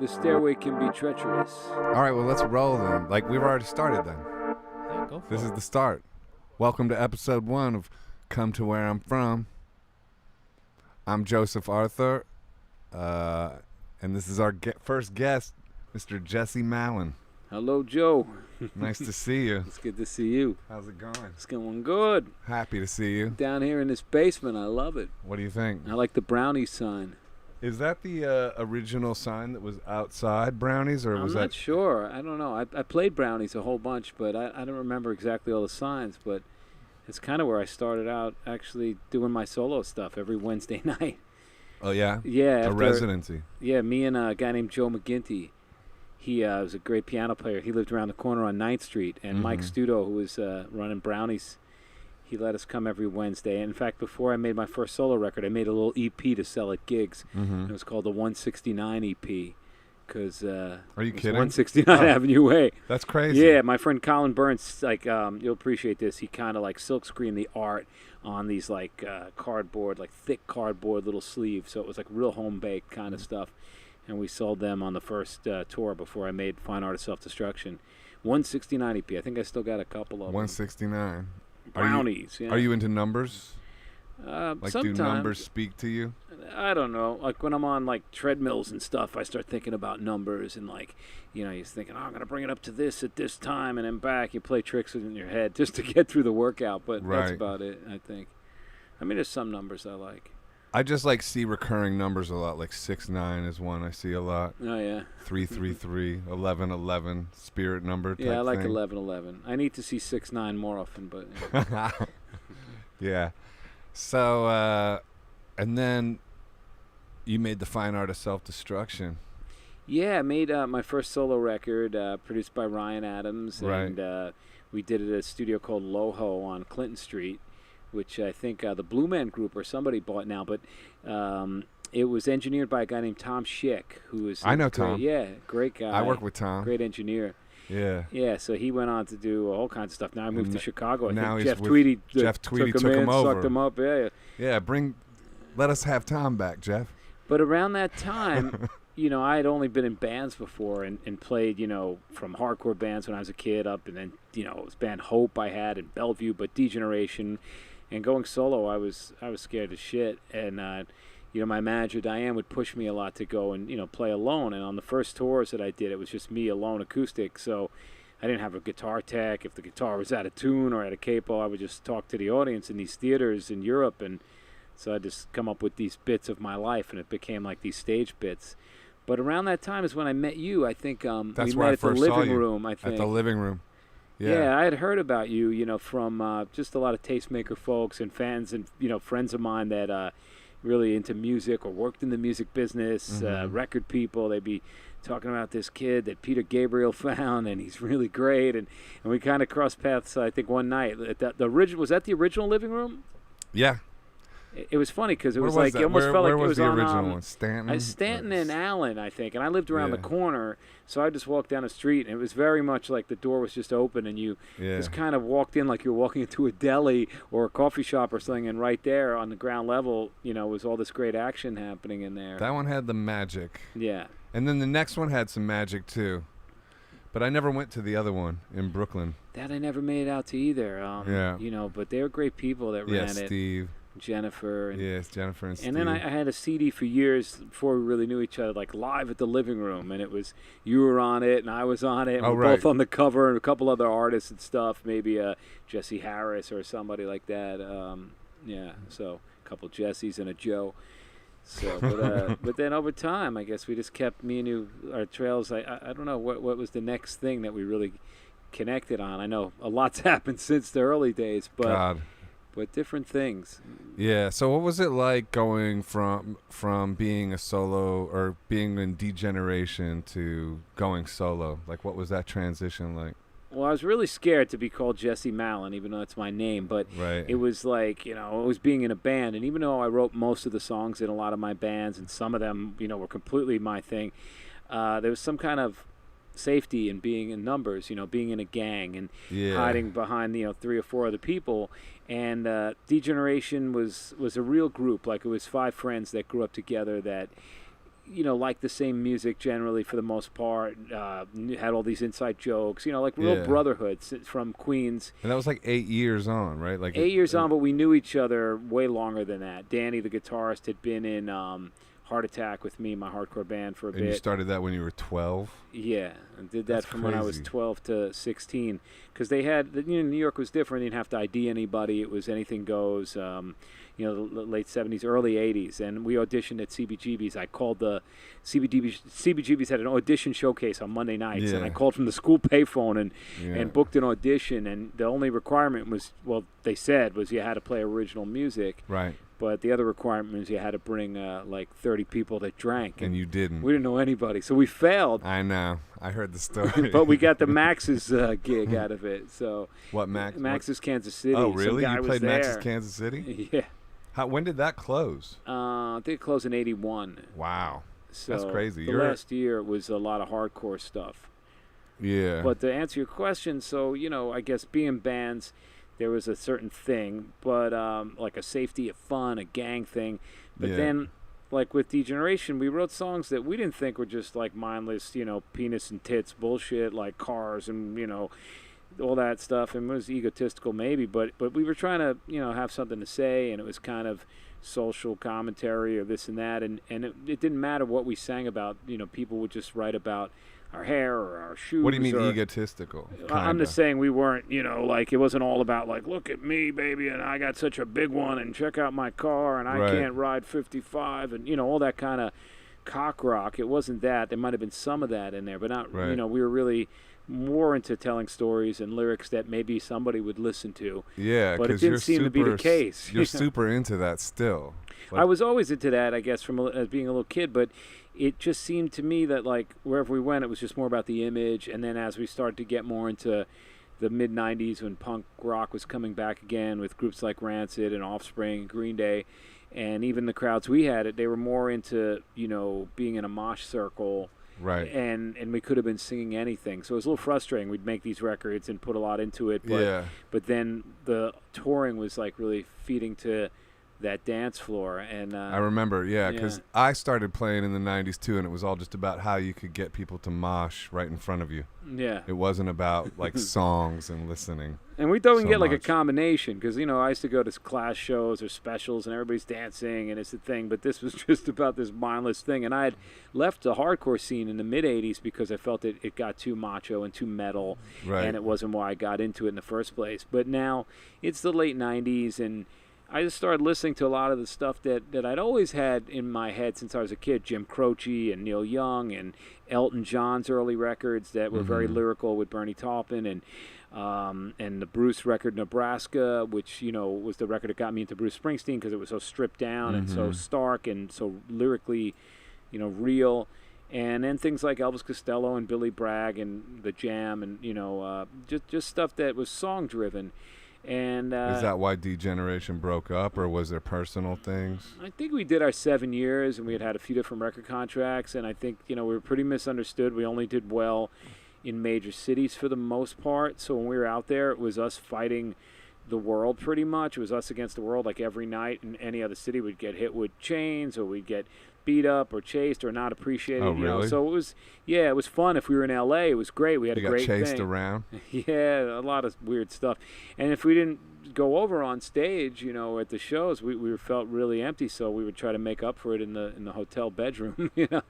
The stairway can be treacherous. All right, well, let's roll then. Like, we've already started then. Yeah, go for This it. is the start. Welcome to episode 1 of Come to Where I'm From. I'm Joseph Arthur, and this is our first guest, Mr. Jesse Malin. Hello, Joe. Nice to see you. It's good to see you. How's it going? It's going good. Happy to see you. Down here in this basement, I love it. What do you think? I like the brownie sign. Is that the original sign that was outside Brownies, or I'm was not that? sure. I don't know. I played Brownies a whole bunch, but I don't remember exactly all the signs. But it's kind of where I started out actually doing my solo stuff every Wednesday night. Oh yeah. Yeah. A residency. Yeah, me and a guy named Joe McGinty. He was a great piano player. He lived around the corner on 9th Street. And Mike Studo, who was running Brownies, he let us come every Wednesday. And in fact, before I made my first solo record, I made a little EP to sell at gigs. It was called the 169 EP. Because Are you kidding? 169 Avenue Way. That's crazy. Yeah, my friend Colin Burns, like, you'll appreciate this. He kind of like silkscreened the art on these like cardboard, like thick cardboard little sleeves. So it was like real home baked kind of stuff. And we sold them on the first tour before I made Fine Art of Self-Destruction. 169 EP. I think I still got a couple of 169. Brownies. Are you into numbers? Like do numbers speak to you? I don't know. Like when I'm on like treadmills and stuff, I start thinking about numbers and like, you know, you're thinking, oh, I'm gonna bring it up to this at this time and then back. You play tricks in your head just to get through the workout, but that's about it. I think. I mean, there's some numbers I like. I just like see recurring numbers a lot. Like 69 is one I see a lot. Oh yeah. 333, 1111, spirit number. Type Yeah, I like thing. 1111. I need to see 69 more often, but. Yeah. So, and then you made the Fine Art of Self-Destruction. Yeah, I made my first solo record, produced by Ryan Adams, Right. and we did it at a studio called Loho on Clinton Street, which I think the Blue Man Group or somebody bought now, but it was engineered by a guy named Tom Schick, who is I know great, Tom. Yeah, great guy. I work with Tom. Great engineer. Yeah. Yeah, so he went on to do all kinds of stuff. Now I moved to Chicago. I now think he's Jeff with Tweedy, Jeff Tweedy took him over. sucked him up. Yeah. Yeah, let us have Tom back, Jeff. But around that time, you know, I had only been in bands before and played, you know, from hardcore bands when I was a kid up, and then, you know, it was band Hope I had in Bellevue, but Degeneration, and going solo, I was scared as shit, and you know, my manager Diane would push me a lot to go and, you know, play alone, and on the first tours that I did, it was just me alone acoustic, so I didn't have a guitar tech. If the guitar was out of tune or out of capo, I would just talk to the audience in these theaters in Europe, and so I just come up with these bits of my life, and it became like these stage bits. But around that time is when I met you. I think That's we where met I at the first saw living you. room. I think At the living room. Yeah. I had heard about you, you know, from just a lot of tastemaker folks and fans and, you know, friends of mine that really into music or worked in the music business, record people. They'd be talking about this kid that Peter Gabriel found, and he's really great. And we kind of crossed paths, I think, one night. At the original, was that the original living room? Yeah. It was funny because it Where was was like that? it almost Where felt like it was was the on original one? Stanton? Stanton and Allen, I think, and I lived around the Yeah. corner, so I just walked down the street, and it was very much like the door was just open, and you just kind of walked in like you were walking into a deli or a coffee shop or something, and right there on the ground level, you know, was all this great action happening in there. That one had the magic. Yeah. And then the next one had some magic too. But I never went to the other one in Brooklyn. That I never made it out to either. Yeah. You know, but they were great people that ran it. Steve. Jennifer. And, Yes, Jennifer and Steve. And then I had a CD for years before we really knew each other, like Live at the Living Room, and it was you were on it and I was on it, and we were both on the cover, and a couple other artists and stuff, maybe Jesse Harris or somebody like that. Yeah, so a couple Jessies and a Joe. So, but then over time, I guess we just kept me and you our trails. I don't know what was the next thing that we really connected on. I know a lot's happened since the early days, but. But different things. Yeah. So what was it like going from being a solo or being in Degeneration to going solo? Like, what was that transition like? Well, I was really scared to be called Jesse Malin, even though that's my name. But it was like, you know, it was being in a band. And even though I wrote most of the songs in a lot of my bands, and some of them, you know, were completely my thing, there was some kind of safety in being in numbers, you know, being in a gang and hiding behind, you know, 3 or 4 other people. And Degeneration was a real group. Like, it was 5 friends that grew up together that, liked the same music generally for the most part. Had all these inside jokes, like real brotherhood from Queens. And that was like 8 years on, right? Like 8 years on, but we knew each other way longer than that. Danny, the guitarist, had been in Heart Attack with me, my hardcore band, for a bit. And you started that when you were 12? Yeah, and did that from when I was crazy. 12 to 16. Because they had, New York was different. You didn't have to ID anybody. It was anything goes. The late 70s, early 80s, and we auditioned at CBGB's. I called the CBGB's had an audition showcase on Monday nights, and I called from the school payphone and booked an audition. And the only requirement was, they said, was you had to play original music. Right. But the other requirement was you had to bring like 30 people that drank. And you didn't. We didn't know anybody, so we failed. I know. I heard the story. But we got the Max's gig out of it. So what Max? Max's Kansas City. Oh, really? Some guy You played was Max's there. Kansas City? Yeah. When did that close? I think it closed in 81. Wow. So that's crazy. The last year was a lot of hardcore stuff. Yeah. But to answer your question, so, I guess being bands, there was a certain thing, but like a safety, a fun, a gang thing. But then, like with Degeneration, we wrote songs that we didn't think were just like mindless, penis and tits bullshit, like Cars and, all that stuff. And it was egotistical maybe, but we were trying to, have something to say, and it was kind of social commentary or this and that. And it didn't matter what we sang about. People would just write about our hair or our shoes. What do you mean egotistical? I'm just saying we weren't, like it wasn't all about like, look at me, baby, and I got such a big one, and check out my car, and I can't ride 55, and all that kind of cock rock. It wasn't that. There might have been some of that in there, but not. We were really more into telling stories and lyrics that maybe somebody would listen to. Yeah, but it didn't seem to be the case. You're super into that still. I was always into that, I guess, from as being a little kid, but it just seemed to me that like wherever we went, it was just more about the image. And then as we started to get more into the mid 90s, when punk rock was coming back again with groups like Rancid and Offspring and Green Day, and even the crowds we had, they were more into being in a mosh circle. Right. And we could have been singing anything. So it was a little frustrating. We'd make these records and put a lot into it. But then the touring was like really feeding to that dance floor. And I remember, because I started playing in the 90s too, and it was all just about how you could get people to mosh right in front of you. Yeah. It wasn't about like songs and listening. And we thought we could get like a combination, because, I used to go to class shows or specials and everybody's dancing and it's a thing, but this was just about this mindless thing. And I had left the hardcore scene in the mid-'80s because I felt it got too macho and too metal, and it wasn't why I got into it in the first place. But now it's the late 90s, and I just started listening to a lot of the stuff that I'd always had in my head since I was a kid. Jim Croce and Neil Young and Elton John's early records that were very lyrical with Bernie Taupin, and the Bruce record Nebraska, which was the record that got me into Bruce Springsteen because it was so stripped down and so stark and so lyrically real. And then things like Elvis Costello and Billy Bragg and The Jam, and just stuff that was song driven. And is that why Degeneration broke up, or was there personal things? I think we did our 7 years, and we had a few different record contracts, and I think we were pretty misunderstood. We only did well in major cities for the most part. So when we were out there, it was us fighting the world pretty much. It was us against the world, like every night in any other city we'd get hit with chains, or we'd get beat up or chased or not appreciated. Oh, really? So it was fun. If we were in LA, it was great. We had a great thing. You got chased around? Yeah, a lot of weird stuff. And if we didn't go over on stage, at the shows, we felt really empty. So we would try to make up for it in the hotel bedroom, or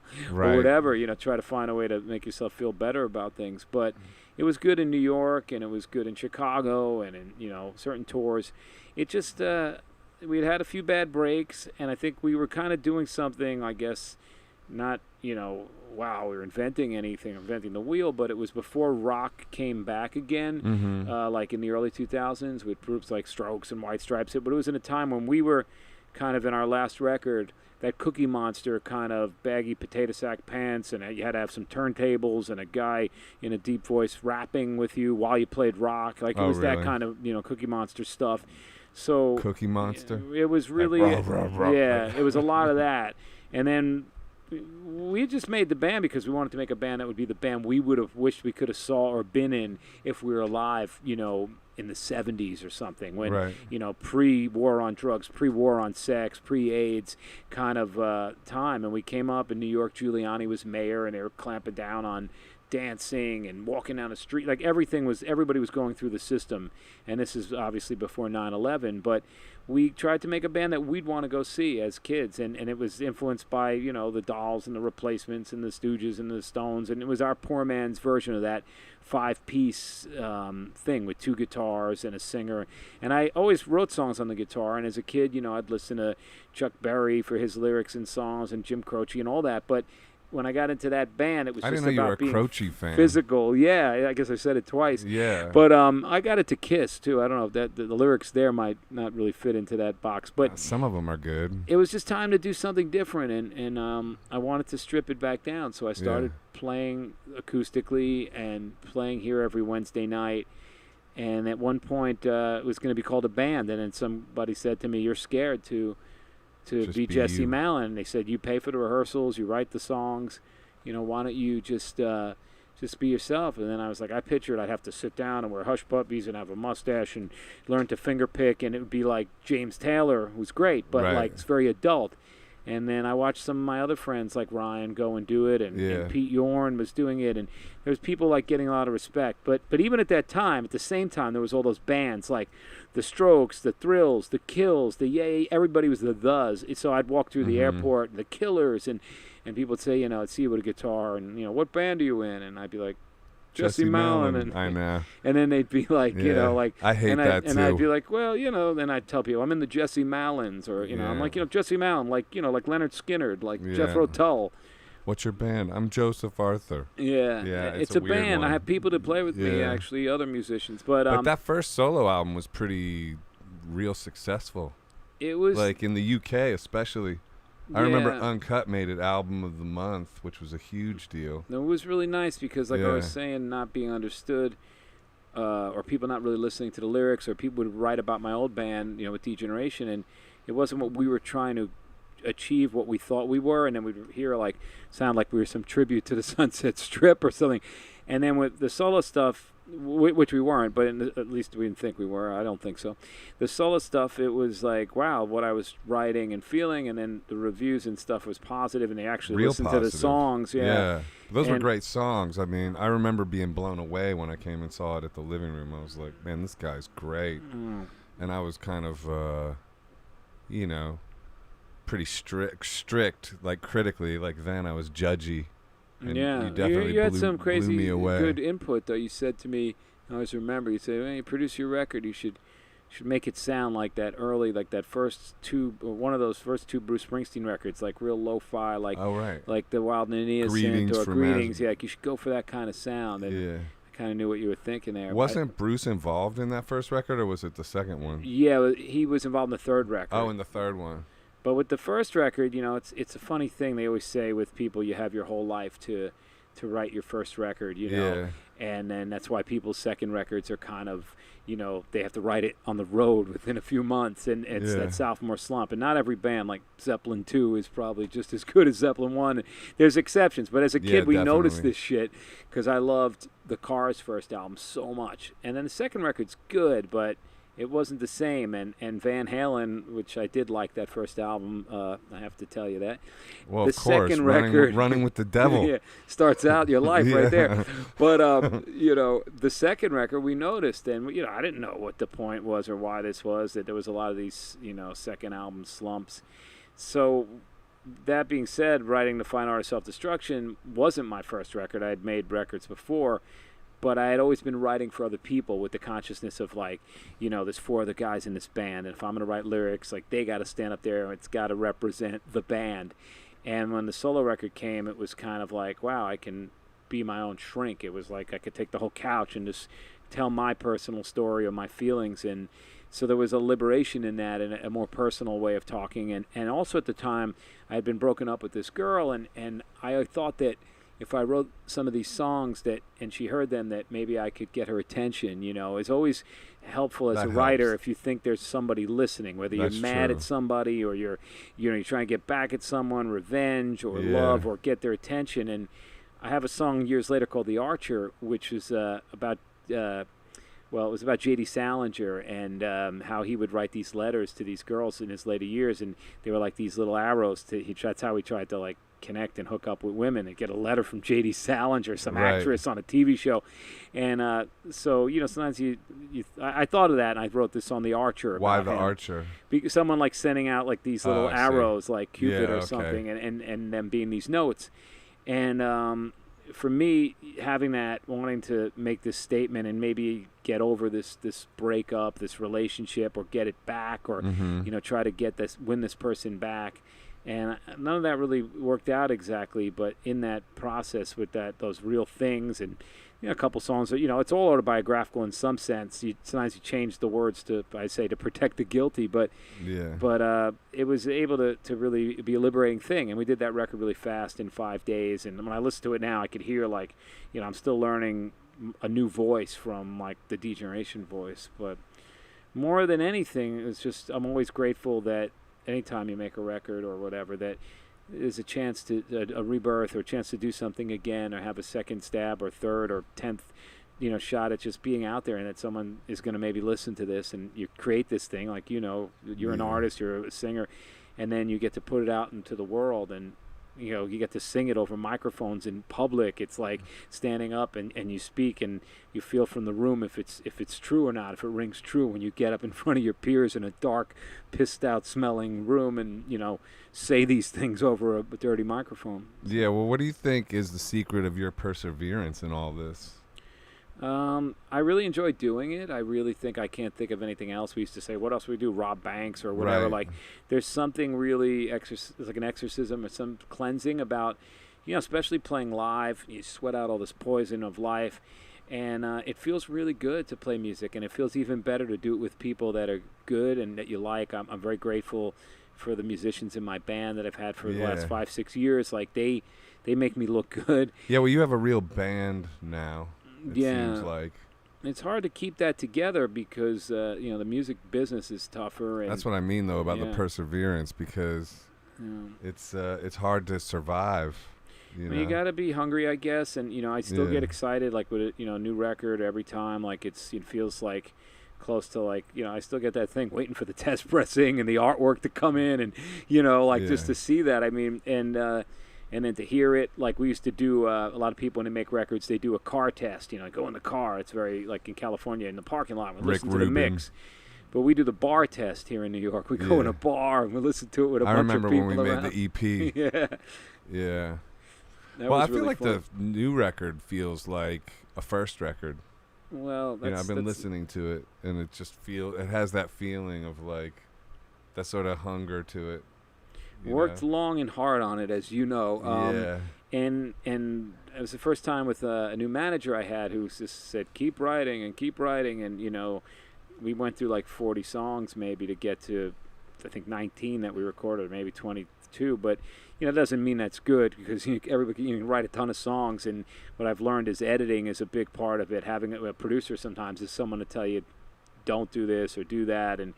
whatever. Try to find a way to make yourself feel better about things. But it was good in New York, and it was good in Chicago, and in certain tours. It just we'd had a few bad breaks, and I think we were kind of doing something, I guess, not wow, we were inventing the wheel, but it was before rock came back again, like in the early 2000s with groups like Strokes and White Stripes. But it was in a time when we were kind of in our last record, that Cookie Monster kind of baggy potato sack pants, and you had to have some turntables and a guy in a deep voice rapping with you while you played rock. Like it was that kind of Cookie Monster stuff. So Cookie Monster? It was really, like, it was a lot of that. And then we just made the band because we wanted to make a band that would be the band we would have wished we could have saw or been in if we were alive, in the 70s or something, when, Right. Pre-war on drugs, pre-war on sex, pre-AIDS kind of time. And we came up in New York, Giuliani was mayor, and they were clamping down on dancing and walking down the street. Like everybody was going through the system. And this is obviously before 9/11, but we tried to make a band that we'd want to go see as kids. And it was influenced by, the Dolls and the Replacements and the Stooges and the Stones. And it was our poor man's version of that 5-piece thing with 2 guitars and a singer. And I always wrote songs on the guitar. And as a kid, I'd listen to Chuck Berry for his lyrics and songs and Jim Croce and all that. But when I got into that band, it was just about being physical. Yeah, I guess I said it twice. Yeah. But I got it to Kiss too. I don't know if that the lyrics there might not really fit into that box, but some of them are good. It was just time to do something different, and I wanted to strip it back down. So I started playing acoustically and playing here every Wednesday night. And at one point, it was going to be called a band, and then somebody said to me, "You're scared to be Jesse Malin." They said, "You pay for the rehearsals, you write the songs, why don't you just be yourself?" And then I was like, I pictured I'd have to sit down and wear hush puppies and have a mustache and learn to finger pick, and it would be like James Taylor, who's great, but like it's very adult. And then I watched some of my other friends like Ryan go and do it, and Pete Yorn was doing it, and there was people like getting a lot of respect. But even at that time, at the same time, there was all those bands like the Strokes, the Thrills, the Kills, the Yay. Everybody was the Thes. So I'd walk through the airport, and the Killers, and people would say, I'd see you with a guitar, and what band are you in? And I'd be like, Jesse Malin, and I know. And then they'd be like, I hate that too. And I'd be like, well, then I'd tell people I'm in the Jesse Malins, or I'm like, Jesse Malin, like Leonard Skinner, like Jethro Tull. What's your band? I'm Joseph Arthur. Yeah, it's a band. One. I have people to play with me, actually, other musicians. But that first solo album was pretty real successful. It was like in the UK, especially. I remember Uncut made it Album of the Month, which was a huge deal. It was really nice because, like I was saying, not being understood, or people not really listening to the lyrics, or people would write about my old band, with Degeneration, and it wasn't what we were trying to achieve, what we thought we were, and then we'd hear sound like we were some tribute to the Sunset Strip or something. And then with the solo stuff, which we weren't, but at least we didn't think we were. I don't think so. The solo stuff, it was like, wow, what I was writing and feeling, and then the reviews and stuff was positive, and they actually listened to the songs. Yeah. Those were great songs. I mean, I remember being blown away when I came and saw it at the living room. I was like, man, this guy's great. And I was kind of, pretty strict, like critically. Like then I was judgy. And you definitely you had some crazy blew me away. Good input, though. You said to me, I always remember, you said, when you produce your record, you should make it sound like that early, like that one of those first 2 Bruce Springsteen records, like real lo-fi, like like the Wild and Innocent or Greetings. Yeah, like you should go for that kind of sound. And I kind of knew what you were thinking there. Wasn't Bruce involved in that first record, or was it the second one? Yeah, he was involved in the third record. Oh, in the third one. But with the first record, it's a funny thing. They always say with people, you have your whole life to write your first record, and then that's why people's second records are kind of, they have to write it on the road within a few months, and it's that sophomore slump. And not every band, like Zeppelin 2, is probably just as good as Zeppelin 1. There's exceptions, but as a kid, we noticed this shit because I loved the Cars' first album so much. And then the second record's good, but it wasn't the same, and Van Halen, which I did like that first album, I have to tell you that. Well, the of course, second record, running with the devil. Starts out your life right there. But, the second record we noticed, and, I didn't know what the point was or why this was, that there was a lot of these, second album slumps. So that being said, writing The Fine Art of Self-Destruction wasn't my first record. I had made records before. But I had always been writing for other people with the consciousness of there's 4 other guys in this band, and if I'm going to write lyrics, they got to stand up there and it's got to represent the band. And when the solo record came, it was kind of like, wow, I can be my own shrink. It was like I could take the whole couch and just tell my personal story or my feelings. And so there was a liberation in that and a more personal way of talking. And also at the time, I had been broken up with this girl, and I thought that if I wrote some of these songs that, and she heard them, that maybe I could get her attention. It's always helpful as That a writer helps. if you think there's somebody listening, whether you're That's mad true. at somebody or you're trying to get back at someone, revenge or Yeah. love, or get their attention. And I have a song years later called "The Archer," which is about. Well, it was about J.D. Salinger and how he would write these letters to these girls in his later years, and they were like these little arrows. That's how he tried to like connect and hook up with women and get a letter from J.D. Salinger, some Right. actress on a TV show. And so sometimes I thought of that, and I wrote this on The Archer. Why about the him. Archer? Because someone like sending out like these little I see. arrows, like Cupid Yeah, or okay. something, and them being these notes. And for me, having that, wanting to make this statement and maybe get over this breakup, this relationship, or get it back, or Mm-hmm. try to win this person back, and none of that really worked out exactly. But in that process, with those real things, and a couple songs, it's all autobiographical in some sense. Sometimes you change the words to protect the guilty, but Yeah. it was able to really be a liberating thing. And we did that record really fast in 5 days. And when I listen to it now, I could hear I'm still learning a new voice from like the Degeneration voice. But more than anything, it's just I'm always grateful that anytime you make a record or whatever, that is a chance to a rebirth, or a chance to do something again, or have a second stab or third or 10th shot at just being out there, and that someone is going to maybe listen to this, and you create this thing like you're an Yeah. artist, you're a singer, and then you get to put it out into the world, and you get to sing it over microphones in public. It's like standing up and you speak, and you feel from the room if it's true or not, if it rings true when you get up in front of your peers in a dark, pissed out smelling room, and say these things over a dirty microphone. Yeah, well, what do you think is the secret of your perseverance in all this? I really enjoy doing it. I really think I can't think of anything else. We used to say, what else would we do? Rob banks or whatever. Right. Like, there's something really like an exorcism or some cleansing about, especially playing live. You sweat out all this poison of life, and it feels really good to play music, and it feels even better to do it with people that are good and that you like. I'm very grateful for the musicians in my band that I've had for the last 5-6 years. Like, they make me look good. Yeah, well, you have a real band now. It seems like. It's hard to keep that together because the music business is tougher. And That's what I mean, though, about the yeah. perseverance, because it's hard to survive. You got to be hungry, I guess. And I still Yeah. get excited, like with a new record every time. Like it feels like close to like I still get that thing waiting for the test pressing and the artwork to come in, and just Yeah. to see that. I mean, and then to hear it, like we used to do, a lot of people when they make records, they do a car test. Go in the car. It's very like in California in the parking lot. We Rick listen to Rubin. the mix. But we do the bar test here in New York. We go Yeah. in a bar and we listen to it with a I bunch of remember people when we around. made the EP. Yeah. Yeah. That Well, was I feel really like fun. the new record feels like a first record. Well, that's, I've been that's, listening to it, and it has that feeling of like that sort of hunger to it. Worked long and hard on it, as you know. Yeah. And it was the first time with a new manager I had who just said, keep writing, and we went through like 40 songs maybe to get to, I think, 19 that we recorded, maybe 22, but it doesn't mean that's good, because everybody can write a ton of songs, and what I've learned is editing is a big part of it. Having a producer sometimes is someone to tell you, don't do this or do that. And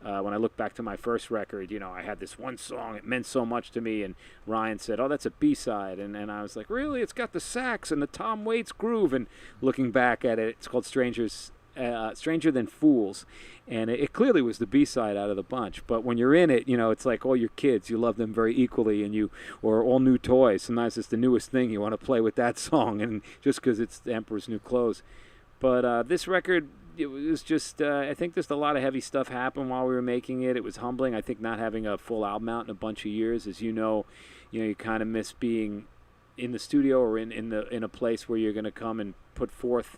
when I look back to my first record, I had this one song, it meant so much to me, and Ryan said, oh, that's a B-side, and I was like, really? It's got the sax and the Tom Waits groove. And looking back at it, it's called Stranger Than Fools, and it clearly was the B-side out of the bunch. But when you're in it, it's like all your kids, you love them very equally, or all new toys. Sometimes it's the newest thing, you want to play with that song, and just because it's the Emperor's New Clothes. But this record, it was just, I think just a lot of heavy stuff happened while we were making it. It was humbling, I think, not having a full album out in a bunch of years. As you kind of miss being in the studio or in a place where you're going to come and put forth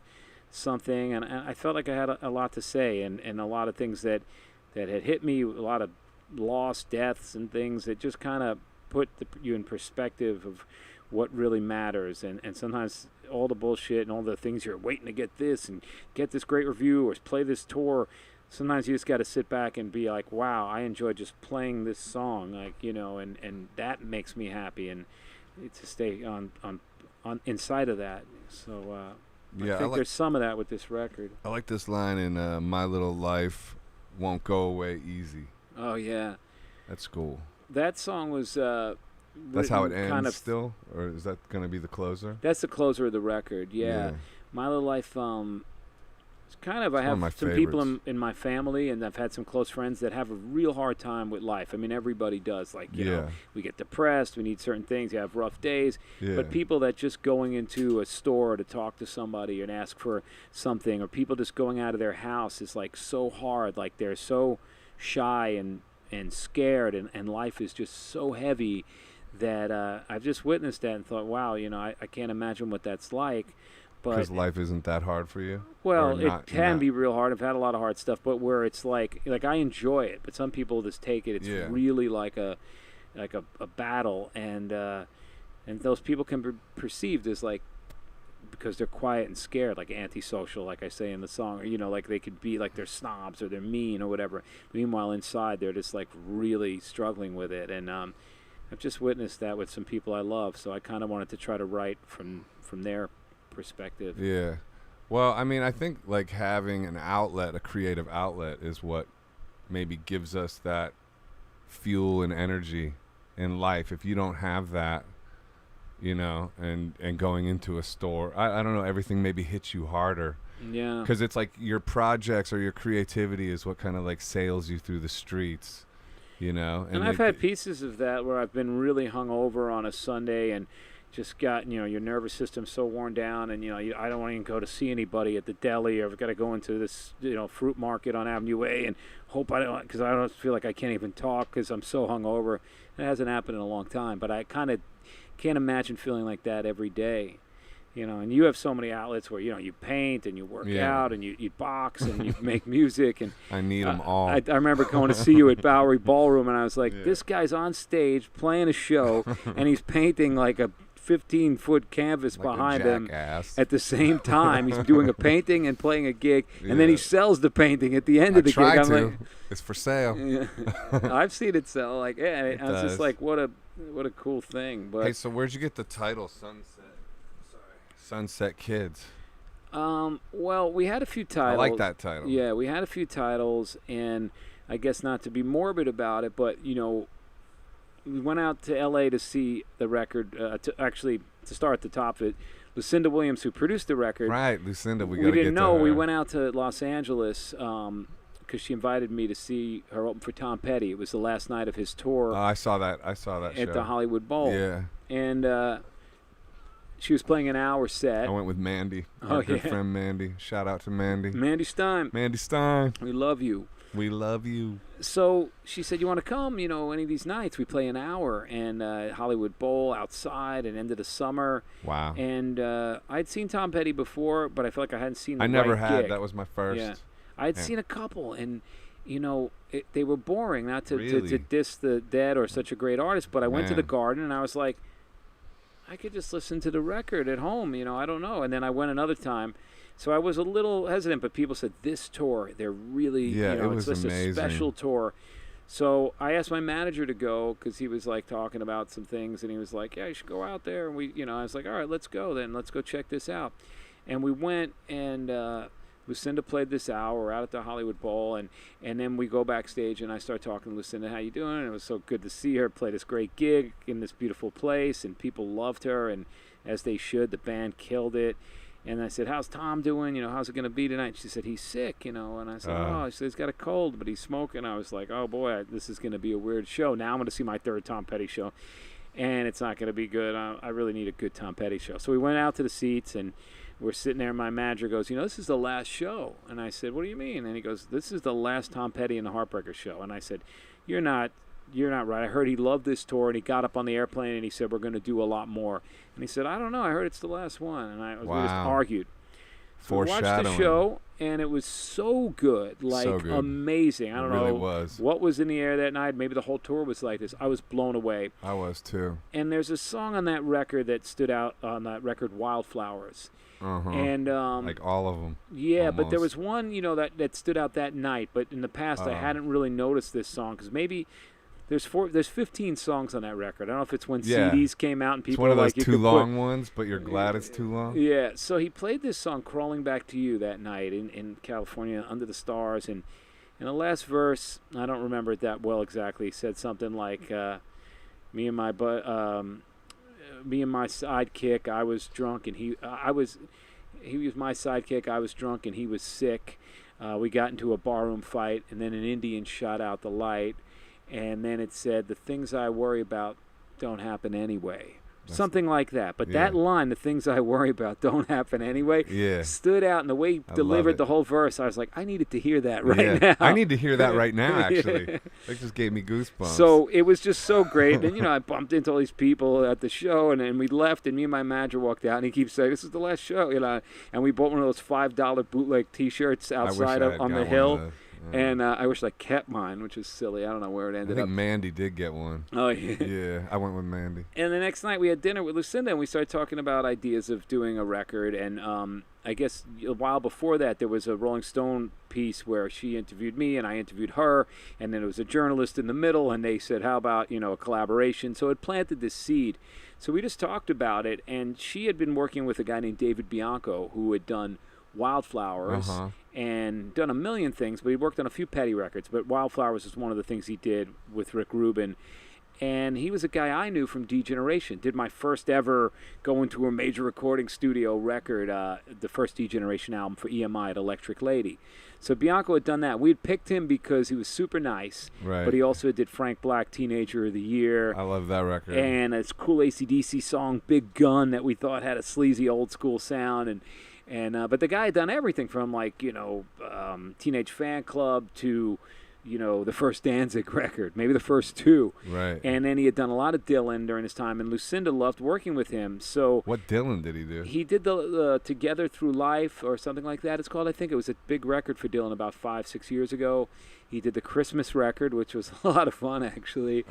something. And I felt like I had a lot to say, and a lot of things that had hit me, a lot of loss, deaths, and things that just kind of put you in perspective of what really matters. And sometimes all the bullshit and all the things you're waiting to get this and get this great review or play this tour, sometimes you just got to sit back and be like, wow, I enjoy just playing this song, like, and that makes me happy. And to stay on on inside of that. So Yeah, I think there's some of that with this record. I like this line in My Little Life Won't Go Away Easy. Oh yeah, That's cool. that song was. That's how it ends kind of, still? Or is that going to be the closer? That's the closer of the record. Yeah. My Little Life. It's kind of. I have some people in my family, and I've had some close friends that have a real hard time with life. I mean, everybody does. Like, you know, we get depressed. We need certain things. You have rough days. Yeah. But people that just going into a store to talk to somebody and ask for something, or people just going out of their house is like so hard. Like they're so shy and scared, and life is just so heavy that I've just witnessed that and thought, wow, you know, I can't imagine what that's like. Because life isn't that hard for you? Well, it can be real hard. I've had a lot of hard stuff, but where it's like I enjoy it, but some people just take it. It's really like a battle, and those people can be perceived as like, because they're quiet and scared, like antisocial, like I say in the song, or, you know, like they could be like they're snobs or they're mean or whatever. Meanwhile, inside they're just like really struggling with it, and I've just witnessed that with some people I love, so I kind of wanted to try to write from their perspective. Yeah. Well, I mean, I think like having an outlet, a creative outlet, is what maybe gives us that fuel and energy in life. If you don't have that, you know, and going into a store, I don't know, everything maybe hits you harder. Yeah. Because it's like your projects or your creativity is what kind of like sails you through the streets. You know, and I've had pieces of that where I've been really hungover on a Sunday and just got, you know, your nervous system's so worn down, and, you know, I don't want to even go to see anybody at the deli, or I've got to go into this, you know, fruit market on Avenue A and hope because I don't feel like I can't even talk because I'm so hungover. It hasn't happened in a long time, but I kind of can't imagine feeling like that every day. You know, and you have so many outlets where, you know, you paint and you work out and you box and you make music. And I need them all. I remember going to see you at Bowery Ballroom, and I was like, this guy's on stage playing a show, and he's painting like a 15-foot canvas like behind him at the same time. He's doing a painting and playing a gig, and then he sells the painting at the end of the gig. I'm like, it's for sale. I've seen it sell. Like, I was just like, what a cool thing. But hey, so where'd you get the title Sunset Kids? Well, we had a few titles. I like that title. Yeah, we had a few titles, and I guess not to be morbid about it, but, you know, we went out to L.A. to see the record, to start at the top of it. Lucinda Williams, who produced the record. Right, Lucinda, we didn't know. We went out to Los Angeles because she invited me to see her open for Tom Petty. It was the last night of his tour. I saw that show. At the Hollywood Bowl. Yeah. And she was playing an hour set. I went with Mandy, our good friend Mandy. Shout out to Mandy. Mandy Stein. Mandy Stein. We love you. We love you. So she said, you want to come, you know, any of these nights? We play an hour, and Hollywood Bowl outside and end of the summer. Wow. And I'd seen Tom Petty before, but I felt like I hadn't seen the never right had. gig. That was my first. Yeah. I'd seen a couple, and, you know, they were boring, not to, really? to diss the Dead or such a great artist, but I went to the Garden, and I was like, I could just listen to the record at home, you know, I don't know. And then I went another time. So I was a little hesitant, but people said, this tour, they're really, you know, it's just a special tour. So I asked my manager to go because he was, like, talking about some things, and he was like, yeah, you should go out there. And we, you know, I was like, all right, let's go then. Let's go check this out. And we went, and Lucinda played this hour. We're out at the Hollywood Bowl, and then we go backstage, and I start talking to Lucinda, how you doing? And it was so good to see her play this great gig in this beautiful place, and people loved her, and as they should. The band killed it. And I said, how's Tom doing? You know, how's it going to be tonight? She said, he's sick, you know. And I said, she said, he's got a cold, but he's smoking. I was like, oh, boy, this is going to be a weird show. Now I'm going to see my third Tom Petty show, and it's not going to be good. I really need a good Tom Petty show. So we went out to the seats, and we're sitting there, and my manager goes, you know, this is the last show. And I said, what do you mean? And he goes, this is the last Tom Petty and the Heartbreakers show. And I said, you're not right. I heard he loved this tour, and he got up on the airplane, and he said, we're going to do a lot more. And he said, I don't know. I heard it's the last one. And we just argued. So we watched the show, and it was so good, like amazing. I don't know what was in the air that night. Maybe the whole tour was like this. I was blown away. I was too. And there's a song on that record that stood out on that record, Wildflowers. And like all of them. Yeah, almost. But there was one, you know, that stood out that night. But in the past, I hadn't really noticed this song because maybe There's 15 songs on that record. I don't know if it's when Yeah. CDs came out and It's people one of were those like, too long ones, but you're glad it's too long. Yeah, so he played this song, Crawling Back to You, that night in California, under the stars. And in the last verse, I don't remember it that well exactly, he said something like, me and my sidekick, I was drunk, and he was my sidekick, I was drunk, and he was sick. We got into a barroom fight, and then an Indian shot out the light. And then it said, the things I worry about don't happen anyway. Something like that. But that line, the things I worry about don't happen anyway, stood out. And the way he delivered the whole verse, I was like, I needed to hear that now. I need to hear that right now, actually. That just gave me goosebumps. So it was just so great. And, I bumped into all these people at the show, and we left, and me and my manager walked out, and he keeps saying, this is the last show, And we bought one of those $5 bootleg T-shirts outside on the hill. And I wish I kept mine, which is silly. I don't know where it ended up. I think Mandy did get one. Oh, yeah. Yeah, I went with Mandy. And the next night we had dinner with Lucinda, and we started talking about ideas of doing a record. And I guess a while before that, there was a Rolling Stone piece where she interviewed me and I interviewed her. And then there was a journalist in the middle, and they said, how about, a collaboration? So it planted this seed. So we just talked about it, and she had been working with a guy named David Bianco, who had done Wildflowers and done a million things, but he worked on a few Petty records. But Wildflowers is one of the things he did with Rick Rubin. And he was a guy I knew from D-Generation. Did my first ever go into a major recording studio record, the first D-Generation album for EMI at Electric Lady. So Bianco had done that. We had picked him because he was super nice, but he also did Frank Black, Teenager of the Year. I love that record. And this cool AC/DC song, Big Gun, that we thought had a sleazy old school sound. But the guy had done everything from Teenage Fan Club to, the first Danzig record, maybe the first two. Right. And then he had done a lot of Dylan during his time, and Lucinda loved working with him. So what Dylan did he do? He did the Together Through Life or something like that. It's called. I think it was a big record for Dylan about 5-6 years ago. He did the Christmas record, which was a lot of fun actually.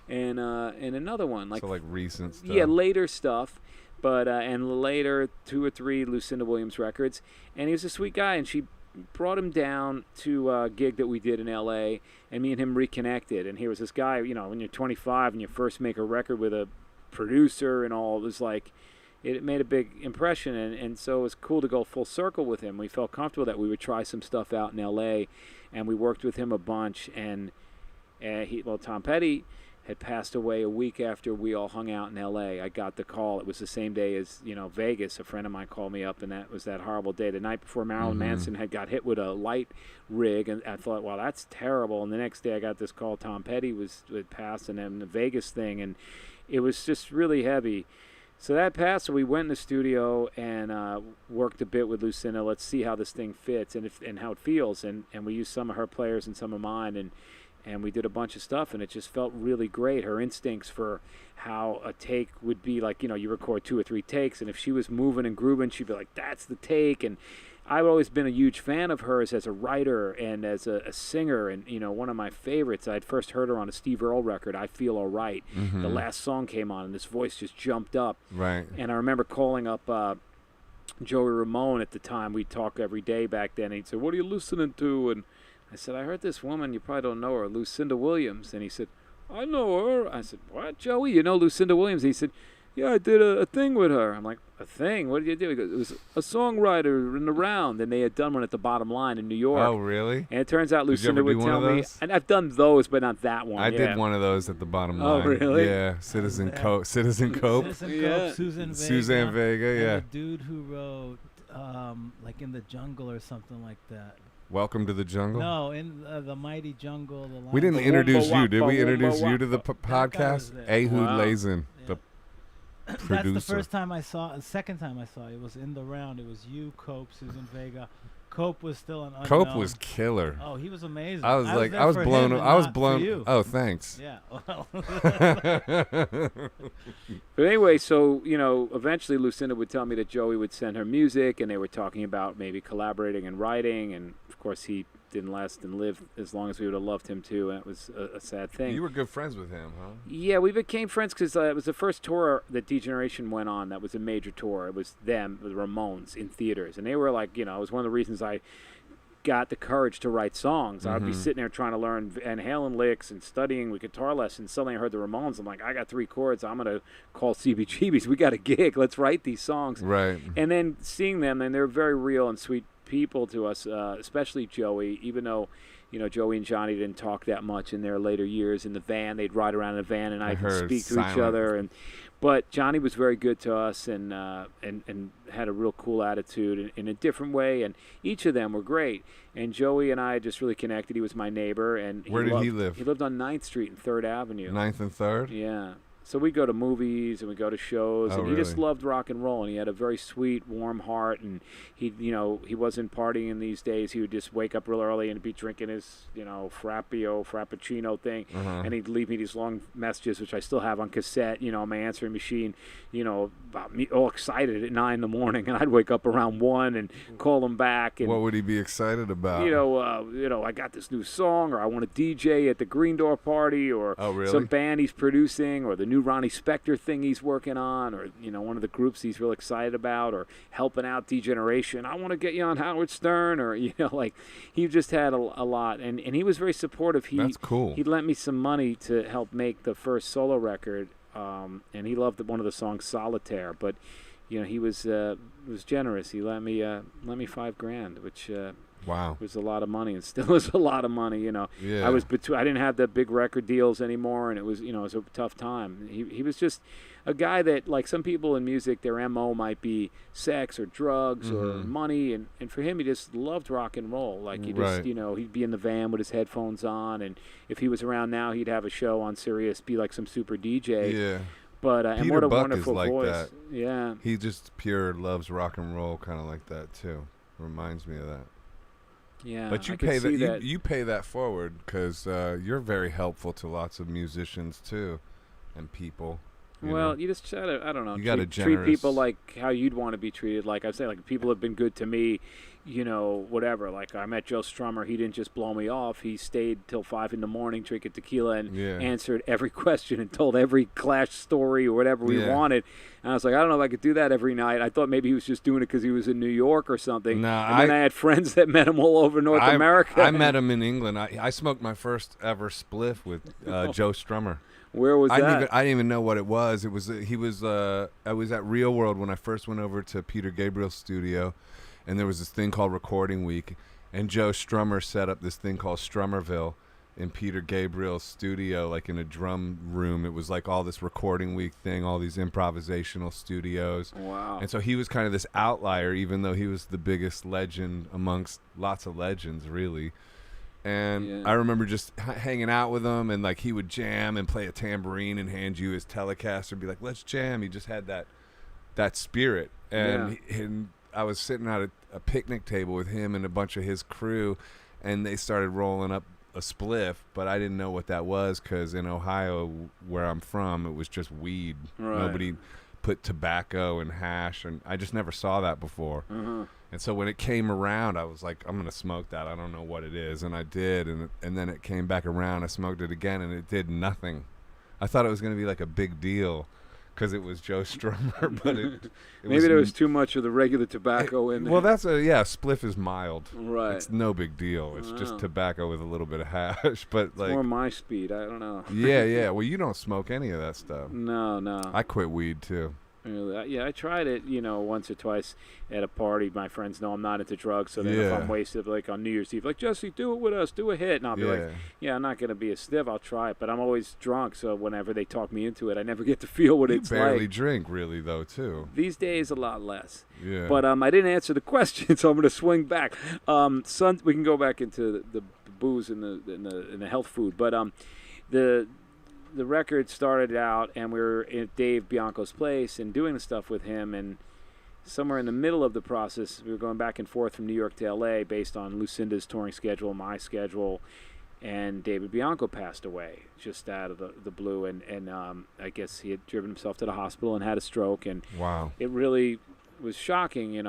And another one so recent stuff. Yeah, later stuff. But and later 2 or 3 Lucinda Williams records, and he was a sweet guy, and she brought him down to a gig that we did in L.A., and me and him reconnected. And here was this guy, when you're 25 and you first make a record with a producer and all, it was like it made a big impression, and so it was cool to go full circle with him. We felt comfortable that we would try some stuff out in L.A., and we worked with him a bunch. And Tom Petty had passed away a week after we all hung out in L.A. I got the call. It was the same day as, Vegas. A friend of mine called me up, and that was that horrible day. The night before Marilyn Manson had got hit with a light rig, and I thought, wow, that's terrible. And the next day I got this call. Tom Petty had passed, and then the Vegas thing, and it was just really heavy. So that passed, so we went in the studio and worked a bit with Lucinda. Let's see how this thing fits and how it feels. And we used some of her players and some of mine, and we did a bunch of stuff, and it just felt really great. Her instincts for how a take would be, you record 2 or 3 takes, and if she was moving and grooving, she'd be like, that's the take. And I've always been a huge fan of hers as a writer and as a singer, and, one of my favorites, I'd first heard her on a Steve Earle record, I Feel All Right. The last song came on, and this voice just jumped up. Right. And I remember calling up Joey Ramone at the time. We'd talk every day back then, and he'd say, what are you listening to? And I said, I heard this woman, you probably don't know her, Lucinda Williams. And he said, I know her. I said, what, Joey? You know Lucinda Williams? He said, yeah, I did a thing with her. I'm like, a thing? What did you do? He goes, it was a songwriter in the round. And they had done one at the Bottom Line in New York. Oh, really? And it turns out Lucinda would tell me. And I've done those, but not that one. I did one of those at the Bottom Line. Oh, really? Yeah, Citizen Cope. Citizen Cope, Suzanne Vega, yeah. And the dude who wrote, In the Jungle or something like that. Welcome to the Jungle? No, in the Mighty Jungle. We didn't introduce you, did we? Introduce you to the podcast? Ehud Lazen, the producer. That's the first time I saw. The second time I saw it was in the round. It was you, Cope, Susan Vega. Cope was still an unknown. Cope was killer. Oh, he was amazing. I was blown. Oh, thanks. Yeah. But anyway, so, eventually Lucinda would tell me that Joey would send her music, and they were talking about maybe collaborating and writing, and of course he didn't last and live as long as we would have loved him too, and it was a sad thing. You were good friends with him, huh? Yeah, we became friends because it was the first tour that D-Generation went on. That was a major tour. It was them, the Ramones, in theaters, and they were like, it was one of the reasons I got the courage to write songs. I'd be sitting there trying to learn Van Halen licks and studying with guitar lessons. Suddenly I heard the Ramones. I'm like, I got 3 chords. I'm going to call CBGBs. We got a gig. Let's write these songs. Right. And then seeing them, and they're very real and sweet people to us, especially Joey, even though, Joey and Johnny didn't talk that much in their later years in the van. They'd ride around in the van, and I could speak to each other. But Johnny was very good to us and had a real cool attitude in a different way. And each of them were great. And Joey and I just really connected. He was my neighbor. And Where did he live? He lived on 9th Street and 3rd Avenue. 9th and 3rd? Yeah. So we go to movies and we go to shows, and he just loved rock and roll, and he had a very sweet, warm heart, and he wasn't partying these days. He would just wake up real early and be drinking his, frappuccino thing, and he'd leave me these long messages, which I still have on cassette, on my answering machine, about me, all excited at 9 in the morning, and I'd wake up around 1 and call him back. And, what would he be excited about? I got this new song, or I want to DJ at the Green Door party, or some band he's producing, or the new Ronnie Spector thing he's working on, or one of the groups he's real excited about, or helping out Degeneration. I want to get you on Howard Stern, or he just had a lot, and he was very supportive. That's cool. He lent me some money to help make the first solo record, and he loved one of the songs, Solitaire. But he was generous. He lent me $5,000, which wow, was a lot of money, and still is a lot of money. Yeah. I didn't have the big record deals anymore, and it was a tough time. He was just a guy that, like some people in music, their MO might be sex or drugs or money, and for him, he just loved rock and roll. Like he just he'd be in the van with his headphones on, and if he was around now, he'd have a show on Sirius, be like some super DJ. Yeah. But and Peter what a Buck wonderful is like voice. that. Yeah. He just pure loves rock and roll, kind of like that too. Reminds me of that. Yeah, but you pay that forward because you're very helpful to lots of musicians too, and people. You just try to, I don't know, you gotta treat people like how you'd want to be treated. Like I say, like people have been good to me, whatever. Like I met Joe Strummer. He didn't just blow me off. He stayed till 5 in the morning, drinking tequila, and answered every question and told every Clash story or whatever we wanted. And I was like, I don't know if I could do that every night. I thought maybe he was just doing it because he was in New York or something. No, and then I had friends that met him all over North America. I met him in England. I smoked my first ever spliff with Joe Strummer. Where was that? I didn't even know what it was. It was I was at Real World when I first went over to Peter Gabriel's studio, and there was this thing called Recording Week, and Joe Strummer set up this thing called Strummerville in Peter Gabriel's studio, like in a drum room. It was like all this Recording Week thing, all these improvisational studios. Wow. And so he was kind of this outlier, even though he was the biggest legend amongst lots of legends, really. And I remember just hanging out with him, and like he would jam and play a tambourine and hand you his Telecaster and be like, let's jam. He just had that spirit. And I was sitting at a picnic table with him and a bunch of his crew, and they started rolling up a spliff, but I didn't know what that was because in Ohio, where I'm from, it was just weed. Right. Nobody put tobacco and hash, and I just never saw that before. And so when it came around, I was like, I'm going to smoke that. I don't know what it is. And I did. And then it came back around. I smoked it again, and it did nothing. I thought it was going to be like a big deal because it was Joe Strummer. But maybe there was too much of the regular tobacco in there. Well, spliff is mild. Right. It's no big deal. It's just tobacco with a little bit of hash. But it's more my speed. I don't know. Yeah. Well, you don't smoke any of that stuff. No. I quit weed, too. Really? Yeah, I tried it, once or twice at a party. My friends know I'm not into drugs, so then if I'm wasted, like on New Year's Eve, like, Jesse, do it with us, do a hit. And I'll be like, I'm not going to be a stiff, I'll try it. But I'm always drunk, so whenever they talk me into it, I never get to feel what it's like. You barely drink, really, though, too. These days, a lot less. Yeah. But I didn't answer the question, so I'm going to swing back. We can go back into the booze and the health food. But the record started out, and we were at Dave Bianco's place and doing the stuff with him, and somewhere in the middle of the process, we were going back and forth from New York to L.A. based on Lucinda's touring schedule, my schedule, and David Bianco passed away just out of the blue, and I guess he had driven himself to the hospital and had a stroke, and wow, it really was shocking,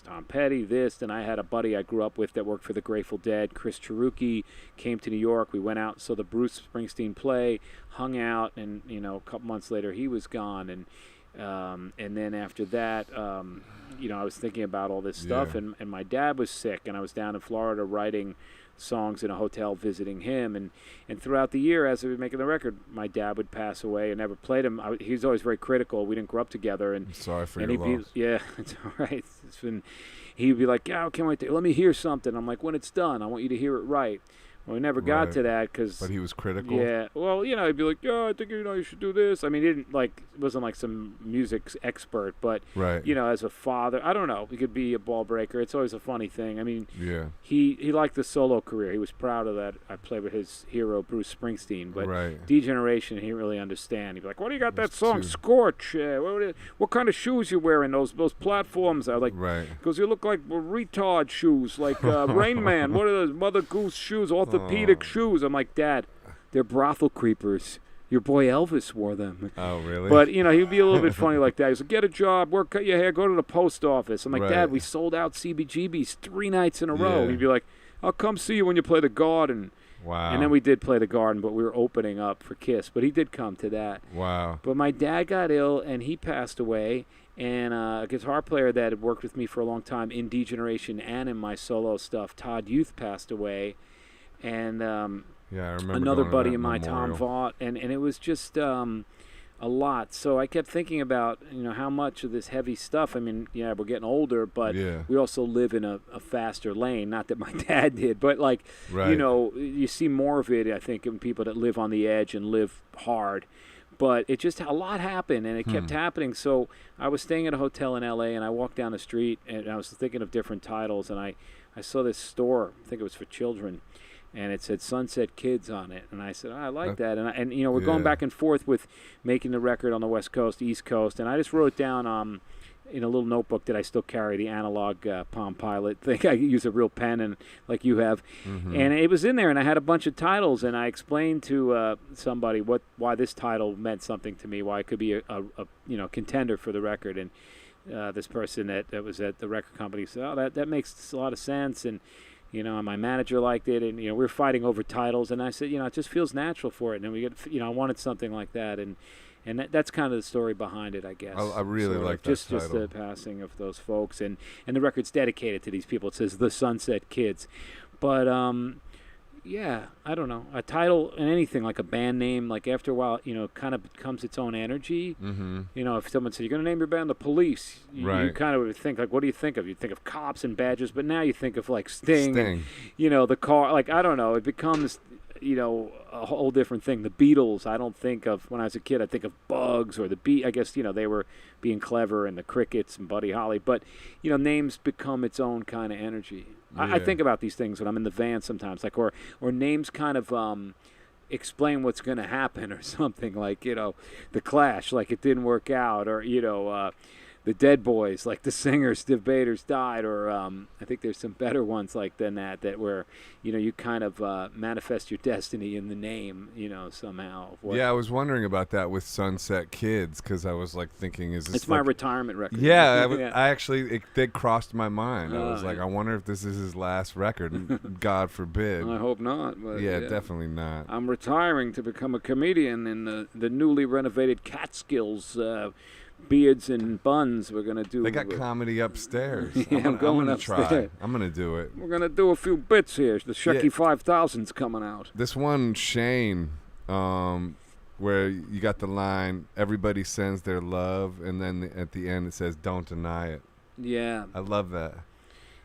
Tom Petty, and I had a buddy I grew up with that worked for the Grateful Dead, Chris Cheruki, came to New York. We went out, saw the Bruce Springsteen play, hung out, and, a couple months later he was gone. And And then after that, I was thinking about all this stuff, and my dad was sick, and I was down in Florida writing songs in a hotel visiting him, and throughout the year as we were making the record, my dad would pass away. I never played him. He was always very critical. We didn't grow up together, and I'm sorry for and your loss. it's all right. He'd be like, yeah, I can't wait to let me hear something. I'm like, when it's done, I want you to hear it right. Well, we never got to that because. But he was critical. Yeah. Well, he'd be like, yeah, I think you should do this. I mean, he didn't wasn't like some music expert, but right. As a father, I don't know. He could be a ball breaker. It's always a funny thing. I mean, yeah. He liked the solo career. He was proud of that. I played with his hero Bruce Springsteen, but right. Degeneration, he didn't really understand. He'd be like, "What do you got that song Scorch? What kind of shoes you wearing? Those platforms?" I was like, right. Because you look like retard shoes, like Rain Man. What are those Mother Goose shoes? Orthopedic shoes. I'm like, Dad, they're brothel creepers. Your boy Elvis wore them. Oh, really? But, he'd be a little bit funny like that. He's like, get a job, work, cut your hair, go to the post office. I'm like, right. Dad, we sold out CBGBs 3 nights in a row. Yeah. He'd be like, I'll come see you when you play the Garden. Wow. And then we did play the Garden, but we were opening up for Kiss. But he did come to that. Wow. But my dad got ill, and he passed away. And a guitar player that had worked with me for a long time in Degeneration and in my solo stuff, Todd Youth, passed away. And yeah, I remember another going buddy to of that mine, Tom memorial. Vaught, and it was just a lot. So I kept thinking about how much of this heavy stuff. I mean, yeah, we're getting older, but we also live in a faster lane. Not that my dad did, but right. You see more of it. I think in people that live on the edge and live hard. But it just a lot happened, and it kept happening. So I was staying at a hotel in L.A., and I walked down the street, and I was thinking of different titles, and I saw this store. I think it was for children. And it said Sunset Kids on it. And I said, I like that. And we're going back and forth with making the record on the West Coast, East Coast. And I just wrote down in a little notebook that I still carry, the analog Palm Pilot thing. I use a real pen, and like you have. Mm-hmm. And it was in there, and I had a bunch of titles. And I explained to somebody why this title meant something to me, why it could be a contender for the record. And this person that was at the record company said, oh, that makes a lot of sense. And and my manager liked it, and we were fighting over titles, and I said, it just feels natural for it, and we get, I wanted something like that, and that's kind of the story behind it, I guess. I really like that just title. Just the passing of those folks, and the record's dedicated to these people. It says The Sunset Kids, but yeah, I don't know, a title and anything like a band name, like after a while, kind of becomes its own energy. Mm-hmm. If someone said, you're going to name your band The Police, you kind of would think, like, what do you think of? You think of cops and badges, but now you think of, like, Sting. And, the car, like, I don't know, it becomes, a whole different thing. The Beatles, I don't think of, when I was a kid, I think of Bugs or the Beat. I guess, they were being clever, and the Crickets and Buddy Holly, but, names become its own kind of energy. I think about these things when I'm in the van sometimes, like, or names kind of explain what's going to happen or something, like, the Clash, like it didn't work out, or, the Dead Boys, like the singer Steve Bader's died, or I think there's some better ones like than that where, you kind of manifest your destiny in the name, somehow. Yeah, I was wondering about that with Sunset Kids, because I was like thinking, is this It's my retirement record. Yeah, I actually, it crossed my mind. I was like, I wonder if this is his last record. God forbid. I hope not. But yeah, definitely not. I'm retiring to become a comedian in the newly renovated Catskills. Beards and buns. We're gonna do. They got comedy upstairs. Yeah, I'm going upstairs. Try. I'm gonna do it. We're gonna do a few bits here. The Shecky 5000's coming out. This one, Shane, where you got the line, "Everybody sends their love," and then at the end it says, "Don't deny it." Yeah, I love that.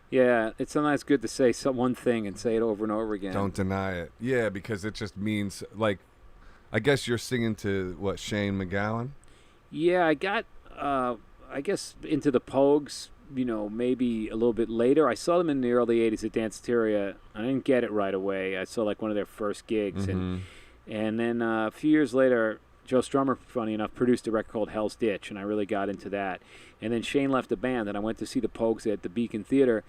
Yeah, it's sometimes good to say one thing and say it over and over again. Don't deny it. Yeah, because it just means, like, I guess you're singing to what, Shane MacGowen? Yeah, I got, I guess, into the Pogues, maybe a little bit later. I saw them in the early 80s at Danceteria. I didn't get it right away. I saw, like, one of their first gigs. Mm-hmm. And then a few years later, Joe Strummer, funny enough, produced a record called Hell's Ditch, and I really got into that. And then Shane left the band, and I went to see the Pogues at the Beacon Theater,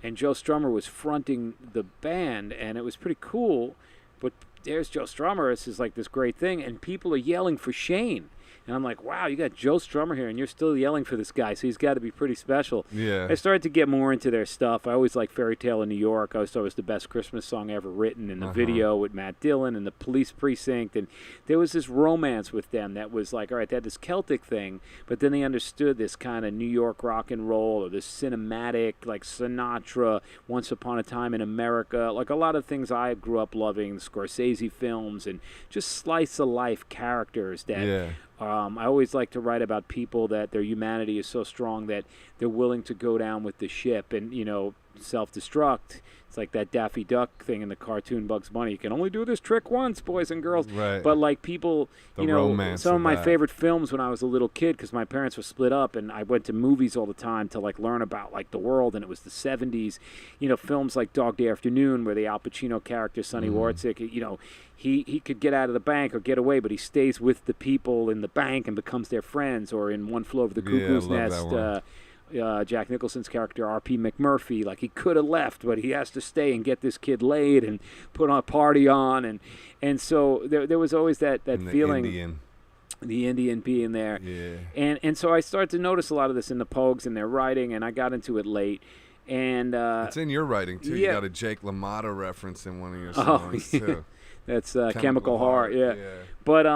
and Joe Strummer was fronting the band, and it was pretty cool. But there's Joe Strummer. This is like this great thing, and people are yelling for Shane. And I'm like, wow, you got Joe Strummer here, and you're still yelling for this guy, so he's got to be pretty special. Yeah. I started to get more into their stuff. I always liked Fairy Tale in New York. I always thought it was the best Christmas song ever written, and the video with Matt Dillon and the Police Precinct. And there was this romance with them that was like, all right, they had this Celtic thing, but then they understood this kind of New York rock and roll or this cinematic, like Sinatra, Once Upon a Time in America, like a lot of things I grew up loving, Scorsese films, and just slice-of-life characters that... Yeah. I always like to write about people that their humanity is so strong that they're willing to go down with the ship and, self-destruct. It's like that Daffy Duck thing in the cartoon Bugs Bunny. You can only do this trick once, boys and girls. Right. But like people, romance some of my that. favorite films when I was a little kid, because my parents were split up and I went to movies all the time to like learn about like the world, and it was the 70s. Films like Dog Day Afternoon, where the Al Pacino character, Sonny Wartzik, he could get out of the bank or get away, but he stays with the people in the bank and becomes their friends. Or in One Flew Over the Cuckoo's Nest, Jack Nicholson's character, R.P. McMurphy, like he could have left, but he has to stay and get this kid laid and put on a party on. And so there was always that feeling. The Indian being there. Yeah. And so I started to notice a lot of this in the Pogues and their writing, and I got into it late. And it's in your writing, too. Yeah. You got a Jake LaMotta reference in one of your songs, too. That's Chemical Heart, yeah. But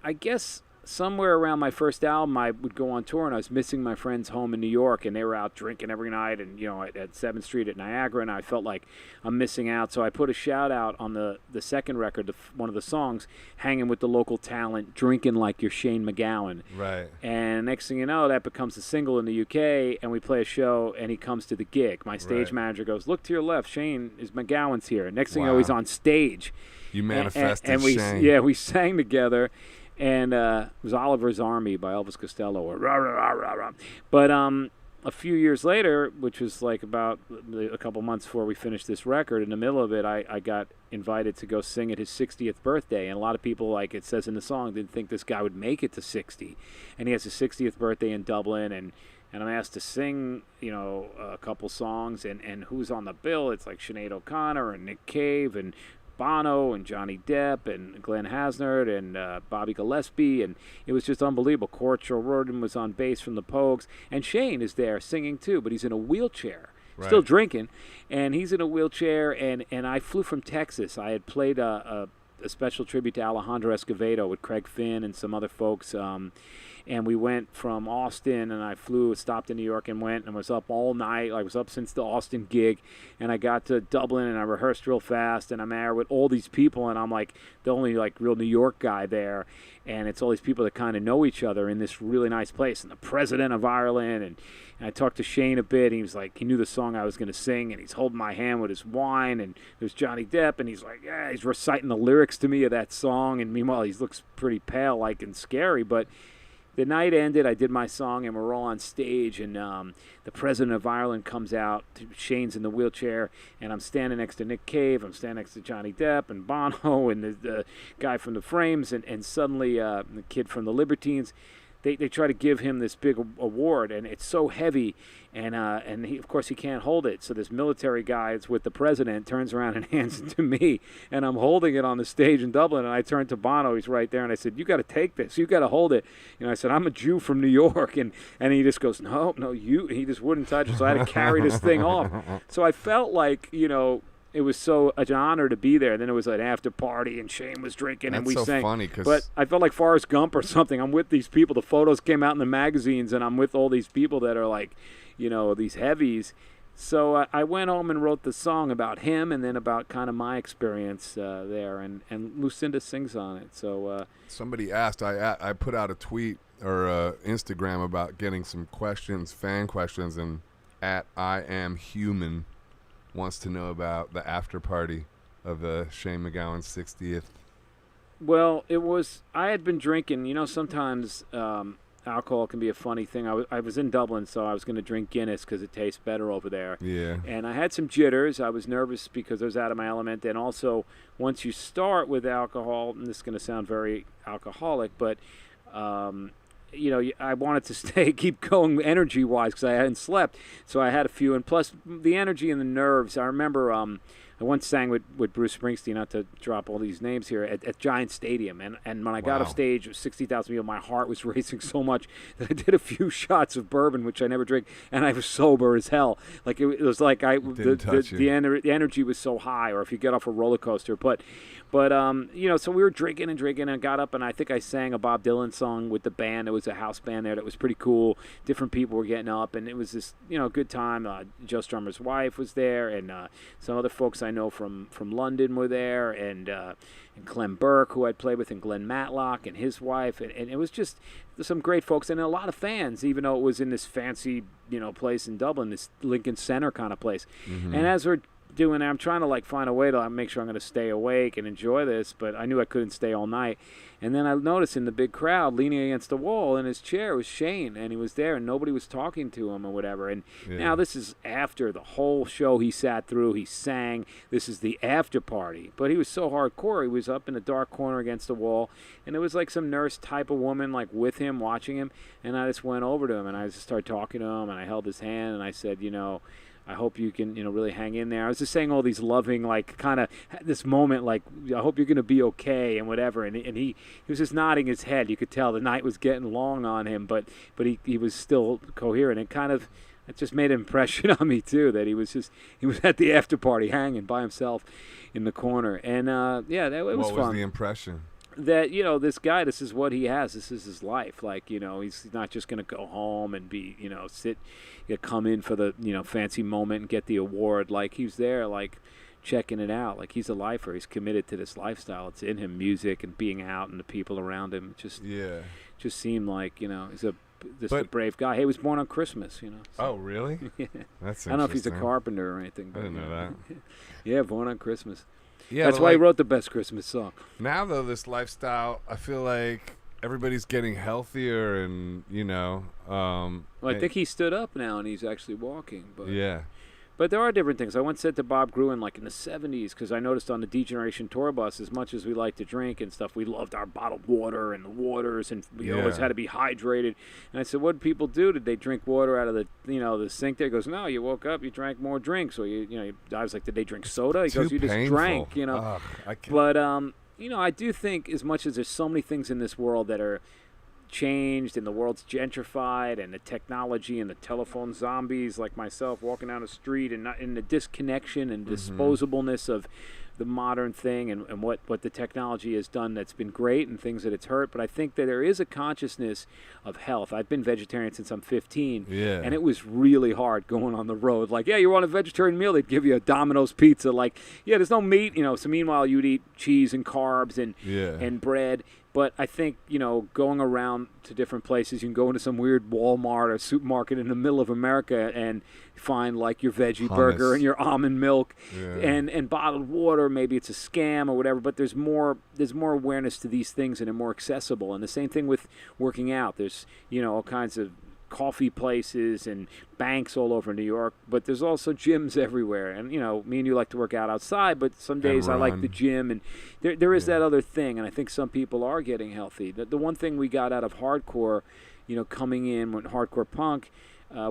I guess somewhere around my first album, I would go on tour, and I was missing my friends home in New York, and they were out drinking every night, and at 7th Street at Niagara, and I felt like I'm missing out. So I put a shout out on the second record, one of the songs, hanging with the local talent, drinking like you're Shane MacGowen. Right. And next thing you know, that becomes a single in the UK, and we play a show, and he comes to the gig. My stage manager goes, "Look to your left, Shane is MacGowan's here." Next thing you know, he's on stage. You manifested and we, Shane. Yeah, we sang together, and it was Oliver's Army by Elvis Costello. Or rah, rah, rah, rah. But a few years later, which was like about a couple months before we finished this record, in the middle of it, I got invited to go sing at his 60th birthday. And a lot of people, like it says in the song, didn't think this guy would make it to 60. And he has his 60th birthday in Dublin, and I'm asked to sing, a couple songs. And who's on the bill? It's like Sinead O'Connor and Nick Cave and Bono and Johnny Depp and Glenn Haznard and Bobby Gillespie, and it was just unbelievable. Court O'Riordan was on bass from the Pogues, and Shane is there singing too, but he's in a wheelchair, still drinking, and he's in a wheelchair, and I flew from Texas. I had played a special tribute to Alejandro Escovedo with Craig Finn and some other folks, and we went from Austin, and I stopped in New York and went, and was up all night. I was up since the Austin gig, and I got to Dublin, and I rehearsed real fast, and I'm there with all these people, and I'm like the only like real New York guy there, and it's all these people that kind of know each other in this really nice place, and the president of Ireland, and I talked to Shane a bit, and he was like, he knew the song I was going to sing, and he's holding my hand with his wine, and there's Johnny Depp, and he's like, yeah, he's reciting the lyrics to me of that song, and meanwhile he looks pretty pale, like, and scary, but the night ended, I did my song, and we're all on stage, and the president of Ireland comes out. Shane's in the wheelchair, and I'm standing next to Nick Cave. I'm standing next to Johnny Depp and Bono and the guy from the Frames, and suddenly the kid from the Libertines. They try to give him this big award, and it's so heavy, and he, of course, he can't hold it. So this military guy that's with the president turns around and hands it to me, and I'm holding it on the stage in Dublin. And I turned to Bono, he's right there, and I said, "You got to take this. You got to hold it." I said, "I'm a Jew from New York," and he just goes, "No, you." He just wouldn't touch it, so I had to carry this thing off. So I felt like it was so an honor to be there. Then it was an after party, and Shane was drinking, and we so sang. Funny, but I felt like Forrest Gump or something. I'm with these people. The photos came out in the magazines, and I'm with all these people that are like, these heavies. So I went home and wrote the song about him, and then about kind of my experience there, and Lucinda sings on it. So somebody asked, I put out a tweet or Instagram about getting some questions, fan questions, and at I Am Human wants to know about the after party of Shane MacGowan's 60th. Well, I had been drinking. Sometimes alcohol can be a funny thing. I was in Dublin, so I was going to drink Guinness because it tastes better over there. Yeah. And I had some jitters. I was nervous because I was out of my element. And also, once you start with alcohol, and this is going to sound very alcoholic, but I wanted to keep going energy-wise because I hadn't slept. So I had a few. And plus, the energy and the nerves. I remember I once sang with Bruce Springsteen, not to drop all these names here, at Giant Stadium. And when I got off stage, it was 60,000 people. My heart was racing so much that I did a few shots of bourbon, which I never drink, and I was sober as hell. Like it was like the energy was so high, or if you get off a roller coaster. But so we were drinking and I got up and I think I sang a Bob Dylan song with the band. There was a house band there that was pretty cool. Different people were getting up, and it was this good time. Joe Strummer's wife was there, and some other folks I know from London were there, and Clem Burke, who I'd played with, and Glenn Matlock and his wife, and it was just some great folks and a lot of fans, even though it was in this fancy place in Dublin, this Lincoln Center kind of place. Mm-hmm. And as we're doing, I'm trying to find a way to make sure I'm going to stay awake and enjoy this, but I knew I couldn't stay all night. And then I noticed in the big crowd, leaning against the wall in his chair, was Shane, and he was there, and nobody was talking to him or whatever. And now this is after the whole show he sat through. He sang. This is the after party. But he was so hardcore. He was up in a dark corner against the wall, and there was some nurse type of woman with him, watching him. And I just went over to him, and I just started talking to him, and I held his hand, and I said, I hope you can, really hang in there. I was just saying all these loving, kind of this moment, I hope you're going to be okay and whatever. And he was just nodding his head. You could tell the night was getting long on him, but he was still coherent. And it just made an impression on me too, that he was at the after party hanging by himself in the corner. And it was fun. What was the impression? That this guy, this is what he has, this is his life. He's not just going to go home and be come in for the fancy moment and get the award. He's there checking it out. He's a lifer. He's committed to this lifestyle. It's in him, music and being out and the people around him. Just seemed like he's a brave guy. He was born on Christmas. So. Oh, really? Yeah. That's I don't know if he's a carpenter or anything. I didn't know that. Yeah, born on Christmas. Yeah, that's why he wrote the best Christmas song. Now, though, this lifestyle, I feel like everybody's getting healthier, and I think he stood up now and he's actually walking. But yeah. But there are different things. I once said to Bob Gruen, in the 70s, because I noticed on the D-Generation tour bus, as much as we like to drink and stuff, we loved our bottled water and the waters, and we always had to be hydrated. And I said, what did people do? Did they drink water out of the sink there? He goes, no, you woke up, you drank more drinks. Or, I was like, did they drink soda? He goes, you just drank, Ugh, But, I do think as much as there's so many things in this world that are changed and the world's gentrified and the technology and the telephone zombies like myself walking down the street and not in the disconnection and disposableness of the modern thing and what the technology has done that's been great and things that it's hurt. But I think that there is a consciousness of health. I've been vegetarian since I'm 15, and it was really hard going on the road. You want a vegetarian meal, they'd give you a Domino's pizza. There's no meat, so meanwhile you'd eat cheese and carbs and bread. But I think, going around to different places, you can go into some weird Walmart or supermarket in the middle of America and find your veggie burger and your almond milk and bottled water. Maybe it's a scam or whatever, but there's more awareness to these things and they're more accessible. And the same thing with working out. There's, all kinds of coffee places and banks all over New York, but there's also gyms everywhere. And me and you like to work out outside, but some days I like the gym, and there is that other thing. And I think some people are getting healthy. The one thing we got out of hardcore, coming in when hardcore punk,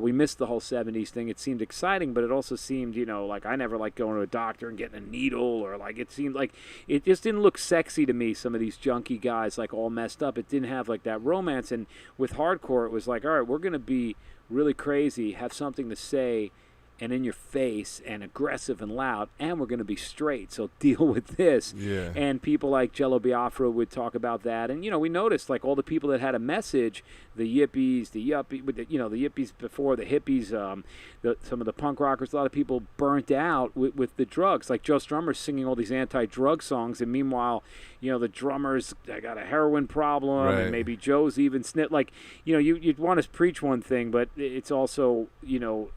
we missed the whole 70s thing. It seemed exciting, but it also seemed, I never liked going to a doctor and getting a needle, or it seemed like it just didn't look sexy to me. Some of these junky guys, all messed up. It didn't have that romance. And with hardcore, it was all right, we're going to be really crazy, have something to say, and in your face and aggressive and loud, and we're going to be straight, so deal with this. Yeah. And people like Jello Biafra would talk about that. And, we noticed, all the people that had a message, the yippies, the yippies before the hippies, some of the punk rockers, a lot of people burnt out with the drugs. Joe Strummer's singing all these anti-drug songs, and meanwhile, the drummers got a heroin problem, and maybe Joe's even you'd want to preach one thing, but it's also,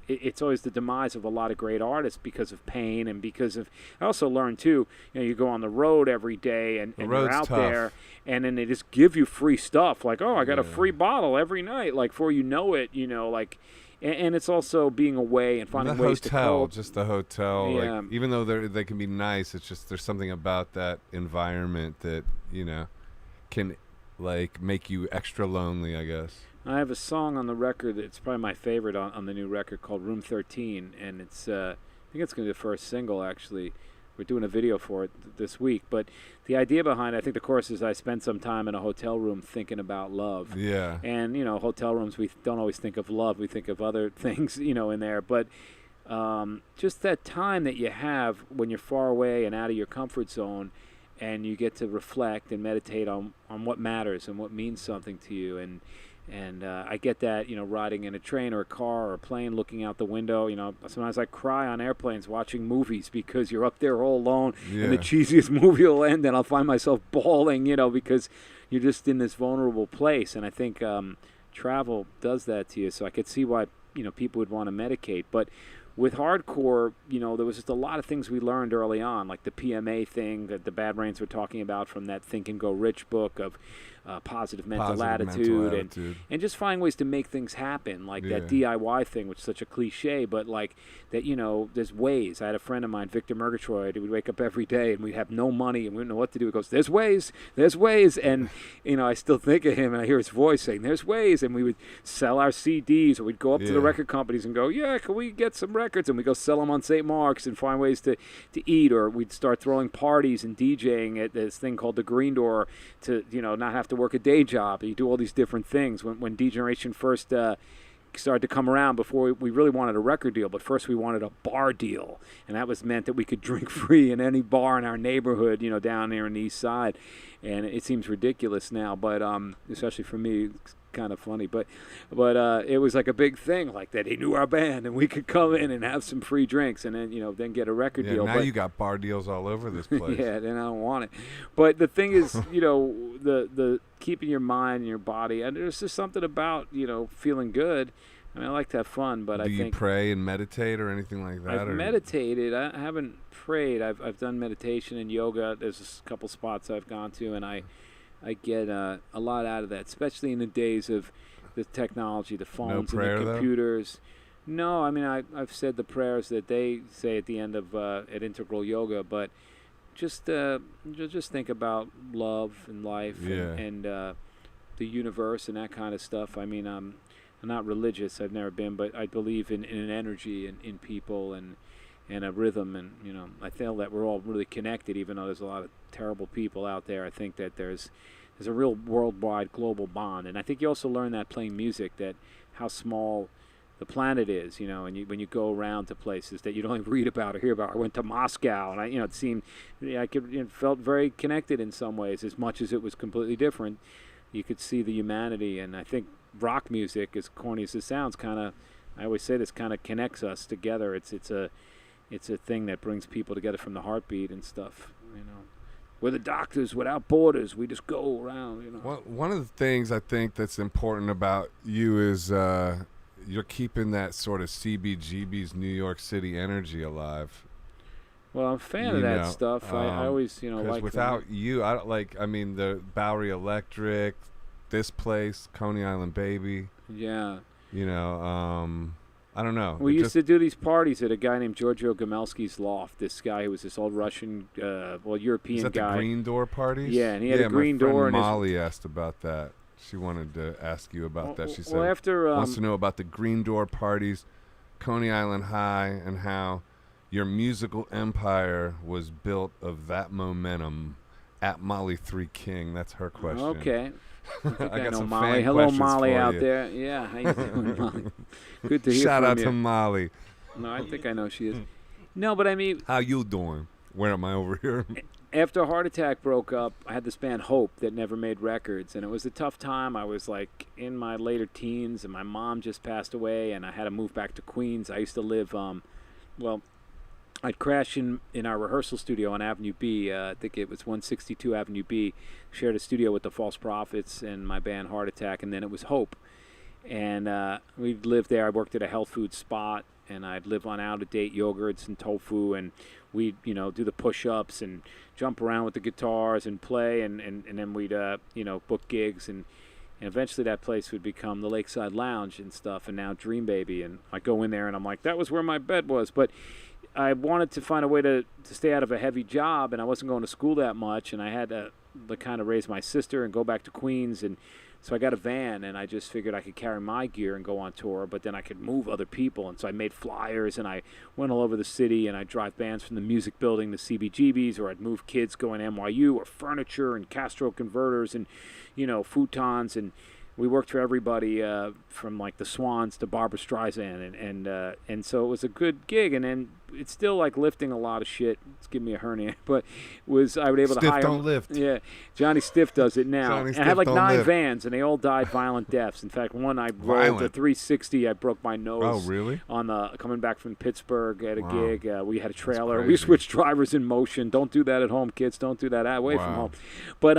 it's always the demise of a lot of great artists because of pain and because of. I also learned too. You go on the road every day and you're out there, and then they just give you free stuff. I got a free bottle every night. Before you know it, and it's also being away and finding ways to cope. Just the hotel. Yeah. Even though they can be nice, it's just there's something about that environment that can make you extra lonely, I guess. I have a song on the record that's probably my favorite on the new record called Room 13, and it's I think it's going to be the first single, actually. we're doing a video for it this week. But the idea behind it, I think the chorus is I spent some time in a hotel room thinking about love. Yeah. And, you know, hotel rooms, we don't always think of love. We think of other things, you know, in there. But just that time that you have when you're far away and out of your comfort zone, and you get to reflect and meditate on what matters and what means something to you. And I get that, you know, riding in a train or a car or a plane, looking out the window. You know, sometimes I cry on airplanes watching movies because you're up there all alone, and the cheesiest movie will end, and I'll find myself bawling, you know, because you're just in this vulnerable place. And I think travel does that to you. So I could see why, you know, people would want to medicate. But with hardcore, you know, there was just a lot of things we learned early on, like the PMA thing that the Bad Brains were talking about from that Think and Go Rich book of positive mental attitude. And just find ways to make things happen, like that DIY thing, which is such a cliche, but like that, you know, there's ways. I had a friend of mine, Victor Murgatroyd, who would wake up every day and we'd have no money and we didn't know what to do. He goes, there's ways. And, you know, I still think of him and I hear his voice saying, there's ways. And we would sell our CDs, or we'd go up to the record companies and go, yeah, can we get some records? And we go sell them on St. Mark's and find ways to eat, or we'd start throwing parties and DJing at this thing called the Green Door to, you know, not have to work a day job. You do all these different things. When D-Generation first started to come around, before we really wanted a record deal, but first we wanted a bar deal, and that was meant that we could drink free in any bar in our neighborhood, you know, down there on the east side. And it seems ridiculous now, but especially for me, it's kind of funny, but it was like a big thing, like that he knew our band and we could come in and have some free drinks and then, you know, then get a record deal. Now you got bar deals all over this place. Yeah, then I don't want it. But the thing is, you know, the keeping your mind and your body, and there's just something about, you know, feeling good. I mean, I like to have fun, but I think... Do you pray and meditate or anything like that? I've meditated. I haven't prayed. I've done meditation and yoga. There's a couple spots I've gone to, and I get a lot out of that, especially in the days of the technology, the phones and the computers. Though? No, I mean, I've said the prayers that they say at the end of at Integral Yoga, but just think about love and life and the universe and that kind of stuff. I mean, I'm not religious. I've never been, but I believe in an energy and in people and a rhythm, and, you know, I feel that we're all really connected, even though there's a lot of terrible people out there. I think that there's a real worldwide global bond, and I think you also learn that playing music, that how small the planet is, you know, and when you go around to places that you don't even read about or hear about. I went to Moscow, and it seemed felt very connected in some ways, as much as it was completely different. You could see the humanity, and I think rock music, as corny as it sounds, I always say this, kind of connects us together. It's a thing that brings people together from the heartbeat and stuff, you know. We're the doctors without borders. We just go around, you know. Well, one of the things I think that's important about you is you're keeping that sort of CBGB's New York City energy alive. Well, I'm a fan of that stuff. I always, like without you, I don't the Bowery Electric, this place, Coney Island Baby. Yeah. I don't know. We used to do these parties at a guy named Giorgio Gomelsky's loft. This guy who was this old Russian, European guy. Is that guy. the Green Door parties? Yeah, and he had a green door. And Molly asked about that. She wanted to ask you about that. She said wants to know about the Green Door parties, Coney Island High, and how your musical empire was built of that momentum at Molly 3 King. That's her question. Okay. I got know some Molly. Hello, Molly out there. Yeah, how you doing, Molly? Good to hear Shout from out you. to Molly. No, I think I know she is. No, but I mean... How you doing? Where am I over here? After Heart Attack broke up, I had this band Hope that never made records, and it was a tough time. I was like in my later teens, and my mom just passed away, and I had to move back to Queens. I used to live, I'd crash in our rehearsal studio on Avenue B. I think it was 162 Avenue B. Shared a studio with the False Prophets and my band Heart Attack, and then it was Hope. And we'd live there. I worked at a health food spot, and I'd live on out-of-date yogurts and tofu, and we'd, do the push-ups and jump around with the guitars and play, and then we'd, book gigs, and eventually that place would become the Lakeside Lounge and stuff, and now Dream Baby. And I go in there, and I'm like, that was where my bed was. But I wanted to find a way to stay out of a heavy job, and I wasn't going to school that much, and I had to kind of raise my sister and go back to Queens, and so I got a van, and I just figured I could carry my gear and go on tour, but then I could move other people. And so I made flyers, and I went all over the city, and I'd drive bands from the Music Building to CBGB's, or I'd move kids going to NYU, or furniture and Castro converters and, futons. And we worked for everybody from, like, the Swans to Barbra Streisand. And so it was a good gig. And then it's still, like, lifting a lot of shit. It's giving me a hernia. But I was able to hire... Stiff don't lift. Yeah. Johnny Stiff does it now. Johnny And Stiff I had, like, don't 9 lift. vans, and they all died violent deaths. In fact, one I rolled a 360. I broke my nose. Oh, really? Coming back from Pittsburgh at a Wow. gig. We had a trailer. crazy. We switched drivers in motion. Don't do that at home, kids. Don't do that away from Wow. home. But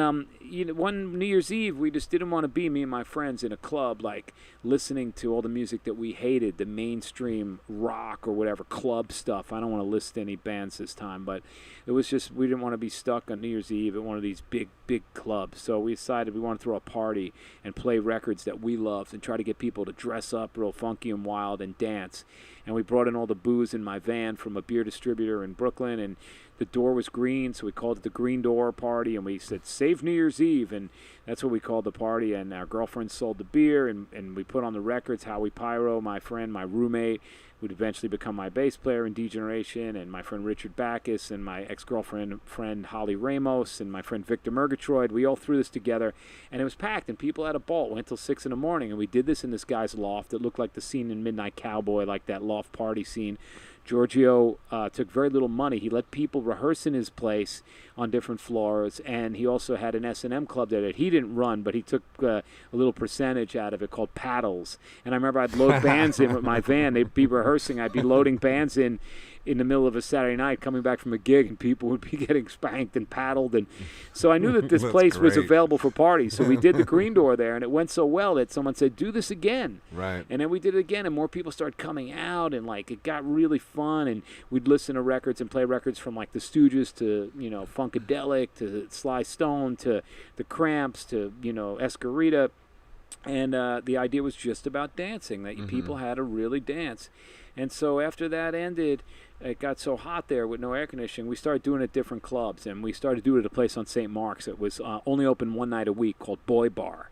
one New Year's Eve, we just didn't want to be, me and my friends, in a club, like, listening to all the music that we hated, the mainstream rock or whatever, club stuff. I don't want to list any bands this time, but it was just, we didn't want to be stuck on New Year's Eve at one of these big clubs. So we decided we wanted to throw a party and play records that we loved and try to get people to dress up real funky and wild and dance. And we brought in all the booze in my van from a beer distributor in Brooklyn, and the door was green, so we called it the Green Door Party, and we said, save New Year's Eve, and that's what we called the party. And our girlfriends sold the beer, and we put on the records Howie Pyro, my friend, my roommate, who'd eventually become my bass player in D-Generation, and my friend Richard Backus, and my ex-girlfriend friend Holly Ramos, and my friend Victor Murgatroyd. We all threw this together, and it was packed, and people had a ball. It went till 6 in the morning, and we did this in this guy's loft. It looked like the scene in Midnight Cowboy, like that loft party scene. Giorgio took very little money. He let people rehearse in his place on different floors, and he also had an S&M club there that he didn't run, but he took a little percentage out of it called paddles. And I remember I'd load bands in with my van. They'd be rehearsing. I'd be loading bands in the middle of a Saturday night coming back from a gig, and people would be getting spanked and paddled. And so I knew that this place was great. available for parties. So we did the Green Door there, and it went so well that someone said, do this again. Right. And then we did it again, and more people started coming out, and, like, it got really fun. And we'd listen to records and play records from, like, the Stooges to, Funkadelic to Sly Stone to the Cramps to, Escarita. And the idea was just about dancing, that people had to really dance. And so after that ended, it got so hot there with no air conditioning, we started doing it at different clubs. And we started doing it at a place on St. Mark's. It was only open one night a week, called Boy Bar.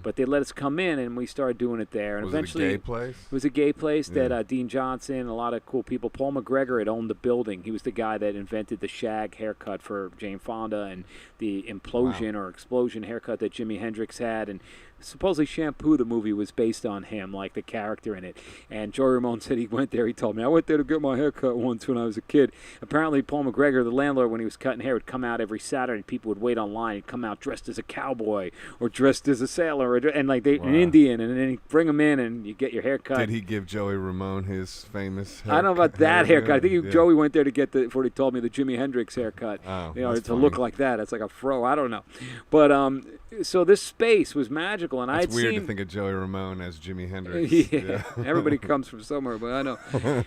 But they let us come in, and we started doing it there. And Was eventually, it a gay place? It was a gay place that Dean Johnson, a lot of cool people. Paul McGregor had owned the building. He was the guy that invented the shag haircut for Jane Fonda and the implosion or explosion haircut that Jimi Hendrix had. And supposedly Shampoo, the movie, was based on him, like the character in it. And Joey Ramone said he went there. He told me, I went there to get my hair cut once when I was a kid. Apparently, Paul McGregor, the landlord, when he was cutting hair, would come out every Saturday, and people would wait online. He'd come out dressed as a cowboy or dressed as a sailor, and like an Indian, and then he'd bring him in, and you get your hair cut. Did he give Joey Ramone his famous haircut? I don't know about that haircut. I think Joey went there to get before he told me, the Jimi Hendrix haircut. Oh, To look like that. It's like a fro. I don't know. But so this space was magical, and It's weird to think of Joey Ramone as Jimi Hendrix. Yeah. Everybody comes from somewhere, but I know.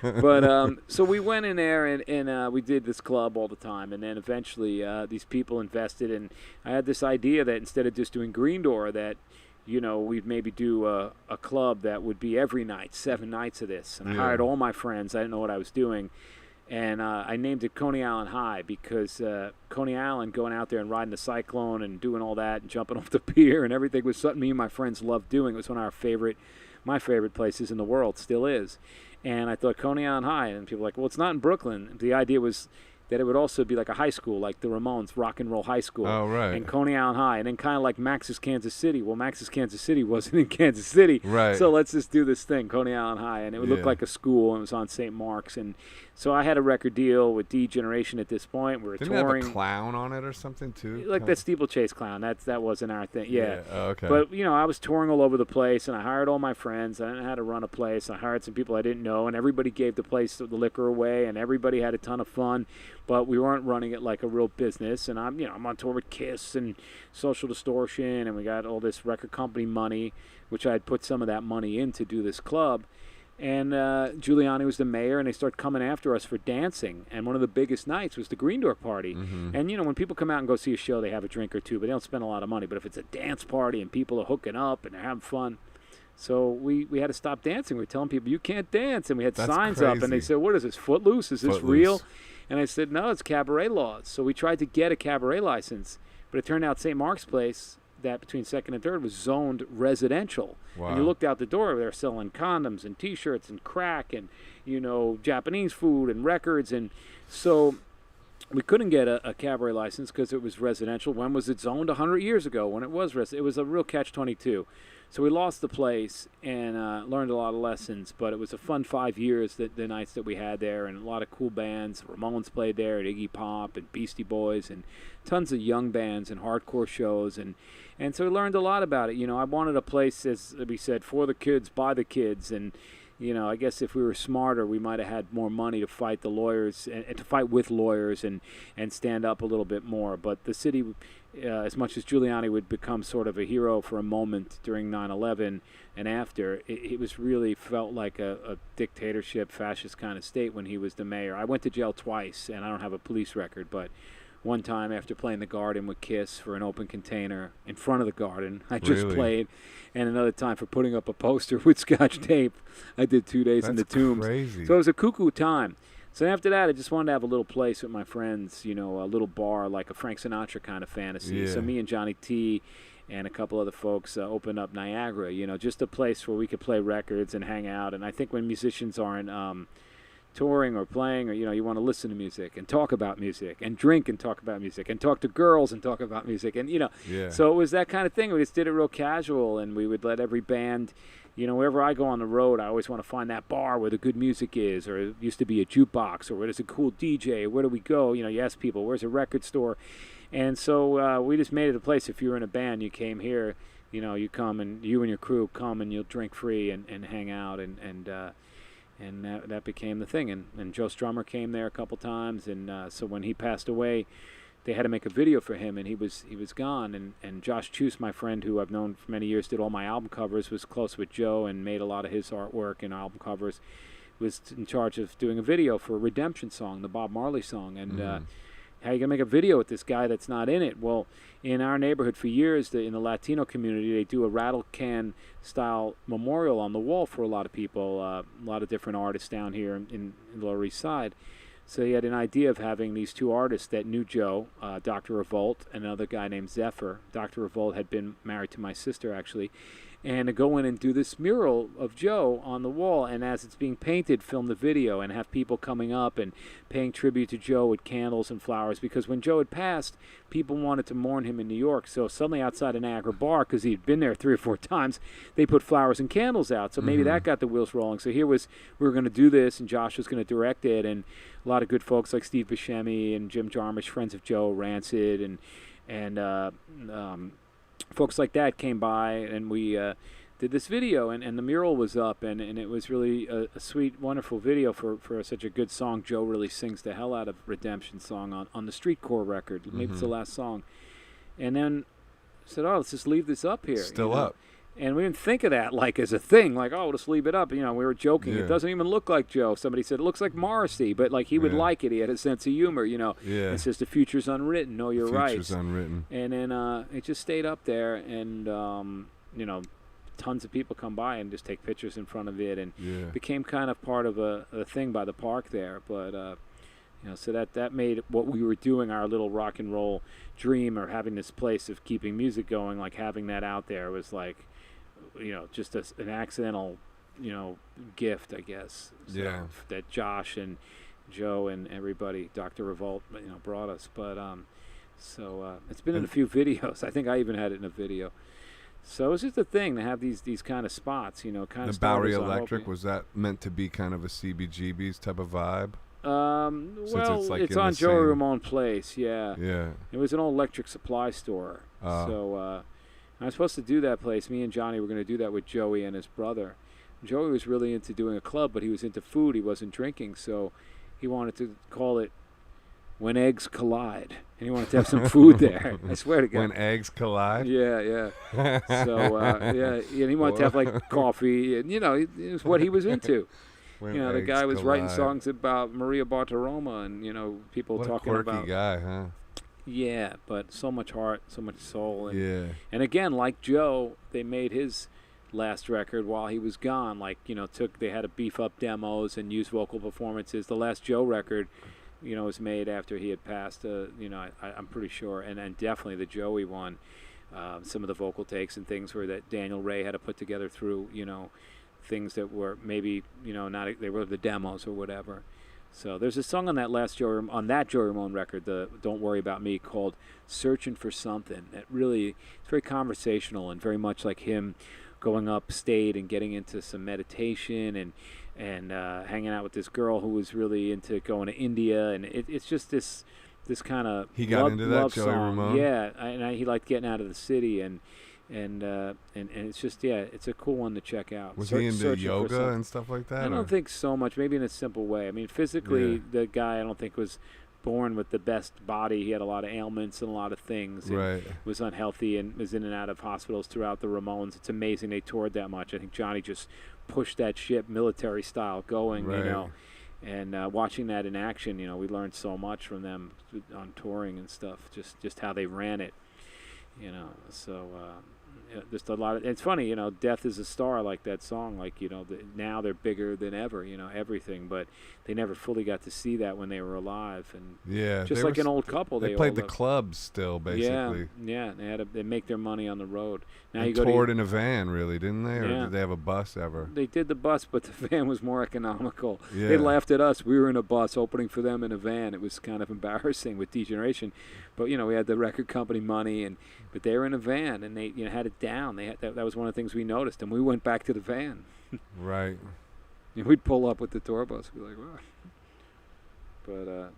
But so we went in there, and we did this club all the time, and then eventually these people invested, and I had this idea that instead of just doing Green Door, that we'd maybe do a club that would be every night, 7 nights of this. And I hired all my friends. I didn't know what I was doing. And I named it Coney Island High because Coney Island, going out there and riding the Cyclone and doing all that and jumping off the pier and everything was something me and my friends loved doing. It was one of my favorite places in the world, still is. And I thought Coney Island High. And people were like, well, it's not in Brooklyn. The idea was that it would also be like a high school, like the Ramones, Rock and Roll High School. Oh, right. And Coney Island High. And then kind of like Max's Kansas City. Well, Max's Kansas City wasn't in Kansas City. Right. So let's just do this thing, Coney Island High. And it would look like a school, and it was on St. Mark's. And so I had a record deal with D-Generation at this point. We were Didn't touring. it have a clown on it or something, too? Like that steeplechase clown. That wasn't our thing. Yeah. Oh, okay. But, I was touring all over the place, and I hired all my friends. I didn't know how to run a place. I hired some people I didn't know, and everybody gave the place the liquor away, and everybody had a ton of fun. But we weren't running it like a real business. And I'm on tour with Kiss and Social Distortion, and we got all this record company money, which I had put some of that money in to do this club. And Giuliani was the mayor, and they started coming after us for dancing. And one of the biggest nights was the Green Door Party. And, when people come out and go see a show, they have a drink or two, but they don't spend a lot of money. But if it's a dance party and people are hooking up and they're having fun, So we had to stop dancing. We were telling people, you can't dance. And we had That's signs up. And they crazy. said, what is this, Footloose? Is this Footloose. real? And I said, no, it's cabaret laws. So we tried to get a cabaret license. But it turned out St. Mark's Place, that between 2nd and 3rd, was zoned residential. Wow. And you looked out the door, they were selling condoms and T-shirts and crack and, Japanese food and records. And so we couldn't get a cabaret license because it was residential. When was it zoned? 100 years ago when it was it was a real catch-22. So we lost the place and learned a lot of lessons, but it was a fun 5 years, the nights that we had there, and a lot of cool bands. Ramones played there, and Iggy Pop, and Beastie Boys, and tons of young bands and hardcore shows, and so we learned a lot about it. I wanted a place, as we said, for the kids, by the kids, and I guess if we were smarter, we might have had more money to fight the lawyers and to fight with lawyers and stand up a little bit more. But the city, as much as Giuliani would become sort of a hero for a moment during 9/11 and after, it was really felt like a dictatorship, fascist kind of state when he was the mayor. I went to jail twice, and I don't have a police record, but one time after playing the Garden with Kiss for an open container in front of the Garden, I just Really? played, and another time for putting up a poster with Scotch tape. I did 2 days in the That's Tombs. crazy. So it was a cuckoo time. So after that, I just wanted to have a little place with my friends, a little bar, like a Frank Sinatra kind of fantasy. Yeah. So me and Johnny T and a couple other folks opened up Niagara, just a place where we could play records and hang out. And I think when musicians aren't touring or playing, or you want to listen to music and talk about music and drink and talk about music and talk to girls and talk about music, and Yeah. so it was that kind of thing. We just did it real casual, and we would let every band, wherever I go on the road, I always want to find that bar where the good music is, or it used to be a jukebox, or where there's a cool DJ. Where do we go? You ask people, where's a record store? And so we just made it a place. If you were in a band, you came here, you come, and you and your crew come, and you'll drink free and hang out, and that became the thing. And Joe Strummer came there a couple times, and so when he passed away, they had to make a video for him, and he was gone. And Josh Chuse, my friend, who I've known for many years, did all my album covers, was close with Joe and made a lot of his artwork and album covers, was in charge of doing a video for a Redemption song, the Bob Marley song. And how are you going to make a video with this guy that's not in it? Well, in our neighborhood for years, in the Latino community, they do a rattle can style memorial on the wall for a lot of people, a lot of different artists down here in the Lower East Side. So he had an idea of having these two artists that knew Joe, Dr. Revolt, and another guy named Zephyr. Dr. Revolt had been married to my sister, actually. And to go in and do this mural of Joe on the wall, and as it's being painted, film the video and have people coming up and paying tribute to Joe with candles and flowers. Because when Joe had passed, people wanted to mourn him in New York. So suddenly outside of Niagara Bar, because he'd been there 3 or 4 times, they put flowers and candles out. So maybe that got the wheels rolling. So we were going to do this, and Josh was going to direct it, and a lot of good folks like Steve Buscemi and Jim Jarmusch, friends of Joe, Rancid, and folks like that came by, and we did this video, and the mural was up, and it was really a sweet, wonderful video for such a good song. Joe really sings the hell out of Redemption song on the Streetcore record. Maybe it's the last song. And then I said, let's just leave this up here. Still up. And we didn't think of that like as a thing, like, we'll just leave it up. We were joking. Yeah. It doesn't even look like Joe. Somebody said, it looks like Morrissey, but like he would like it. He had a sense of humor, Yeah. It says the future's unwritten, know your rights. Future's unwritten. And then it just stayed up there, and, tons of people come by and just take pictures in front of it, and became kind of part of a thing by the park there. But, so that made what we were doing, our little rock and roll dream, or having this place of keeping music going, like having that out there was like, just an accidental, gift, I guess. So that Josh and Joe and everybody, Dr. Revolt, brought us. But it's been in a few videos. I think I even had it in a video. So it's just a thing to have these kind of spots, kind of. The Bowery Electric, was that meant to be kind of a CBGB's type of vibe? It's on Joey Ramone Place, yeah. Yeah. It was an old electric supply store. So I was supposed to do that place. Me and Johnny were going to do that with Joey and his brother. Joey was really into doing a club, but he was into food. He wasn't drinking, so he wanted to call it When Eggs Collide. And he wanted to have some food there. I swear to God. When Eggs Collide? Yeah. So, and he wanted to have, like, coffee. And, it was what he was into. The guy was writing songs about Maria Bartiromo and, people talking about. What a quirky guy, huh? Yeah, but so much heart, so much soul. And again, like Joe, they made his last record while he was gone. Like, they had to beef up demos and use vocal performances. The last Joe record, was made after he had passed. I'm pretty sure, and definitely the Joey one. Some of the vocal takes and things were that Daniel Ray had to put together through, things that were maybe, not they were the demos or whatever. So there's a song on that Joey Ramone record, the Don't Worry About Me, called "Searching for Something." That really, it's very conversational and very much like him going upstate and getting into some meditation and hanging out with this girl who was really into going to India, and it's just this kind of he got into that Joey song. Ramone. Yeah, he liked getting out of the city and it's just it's a cool one to check out. Was he into yoga and stuff like that? I don't think so much. Maybe in a simple way. I mean, physically, the guy I don't think was born with the best body. He had a lot of ailments and a lot of things. And right. Was unhealthy and was in and out of hospitals throughout the Ramones. It's amazing they toured that much. I think Johnny just pushed that ship military style going. Right. And watching that in action, we learned so much from them on touring and stuff. Just how they ran it. So just a lot of. It's funny, "Death is a Star," like that song. Like now they're bigger than ever. Everything, but they never fully got to see that when they were alive. And yeah, just like an old couple, they played the clubs still, basically. Yeah. They make their money on the road. Now you toured in a van, really, didn't they? Or did they have a bus ever? They did the bus, but the van was more economical. Yeah. They laughed at us. We were in a bus opening for them in a van. It was kind of embarrassing with Degeneration, but we had the record company money, but they were in a van and they had it down. They had that was one of the things we noticed, and we went back to the van. Right. We'd pull up with the tour bus. We'd be like, wow. But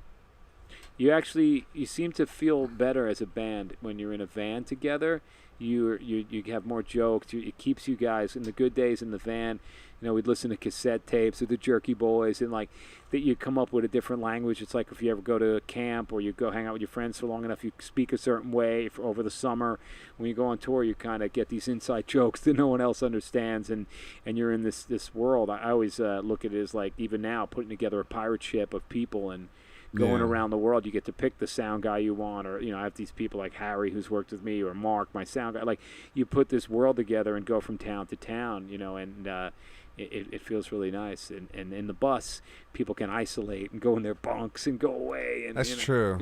you seem to feel better as a band when you're in a van together. You have more jokes. It keeps you guys in the good days in the van. We'd listen to cassette tapes of the Jerky Boys, and like that you come up with a different language. It's like if you ever go to a camp or you go hang out with your friends for long enough, you speak a certain way over the summer. When you go on tour, you kind of get these inside jokes that no one else understands, and you're in this world. I always look at it as like, even now, putting together a pirate ship of people and going around the world. You get to pick the sound guy you want, or I have these people like Harry who's worked with me, or Mark, my sound guy. Like, you put this world together and go from town to town, and it feels really nice. And in the bus, people can isolate and go in their bunks and go away. And that's true.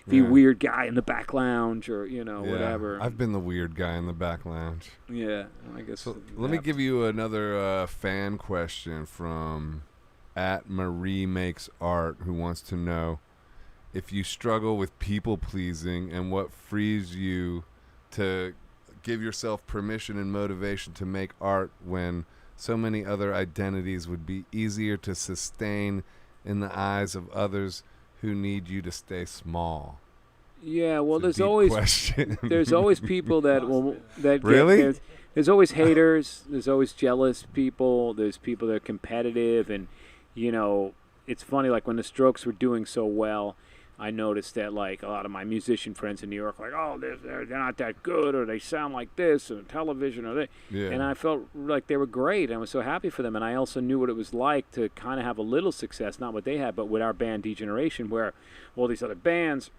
Be a weird guy in the back lounge, or whatever. I've been the weird guy in the back lounge. Yeah, I guess. So let me give you another fan question from @MarieMakesArt, who wants to know if you struggle with people pleasing and what frees you to give yourself permission and motivation to make art when so many other identities would be easier to sustain in the eyes of others who need you to stay small. Yeah, well, there's always people that really. There's always haters. There's always jealous people. There's people that are competitive, and it's funny. Like when the Strokes were doing so well, I noticed that like a lot of my musician friends in New York, like, oh, they're not that good, or they sound like this, or television, or they. Yeah. And I felt like they were great. And I was so happy for them. And I also knew what it was like to kind of have a little success, not what they had, but with our band Degeneration, where all these other bands,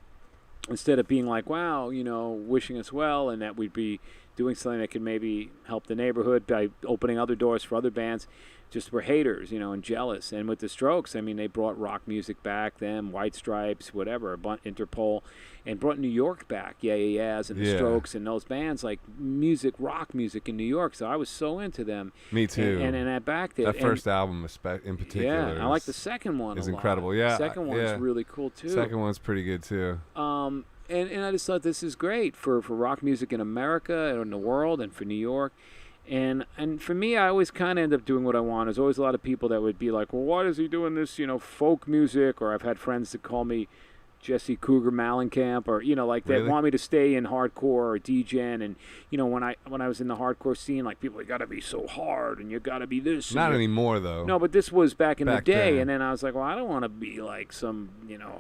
instead of being like, wow, wishing us well, and that we'd be doing something that could maybe help the neighborhood by opening other doors for other bands, just were haters, and jealous. And with the Strokes, I mean, they brought rock music back, them, White Stripes, whatever, Interpol, and brought New York back, and the Strokes and those bands, like rock music in New York. So I was so into them. Me too. And I backed it. That first album in particular. Yeah, I like the second one a lot. It's incredible. Yeah. The second one's really cool too. Second one's pretty good too. And I just thought this is great for rock music in America and in the world, and for New York. And for me, I always kind of end up doing what I want. There's always a lot of people that would be like, well, why is he doing this, folk music? Or I've had friends that call me Jesse Cougar Malencamp, or, like that want me to stay in hardcore or degen. And, when I was in the hardcore scene, like, people, you got to be so hard and you got to be this. Not anymore, though. No, but this was back in the day. Then. And then I was like, well, I don't want to be like some,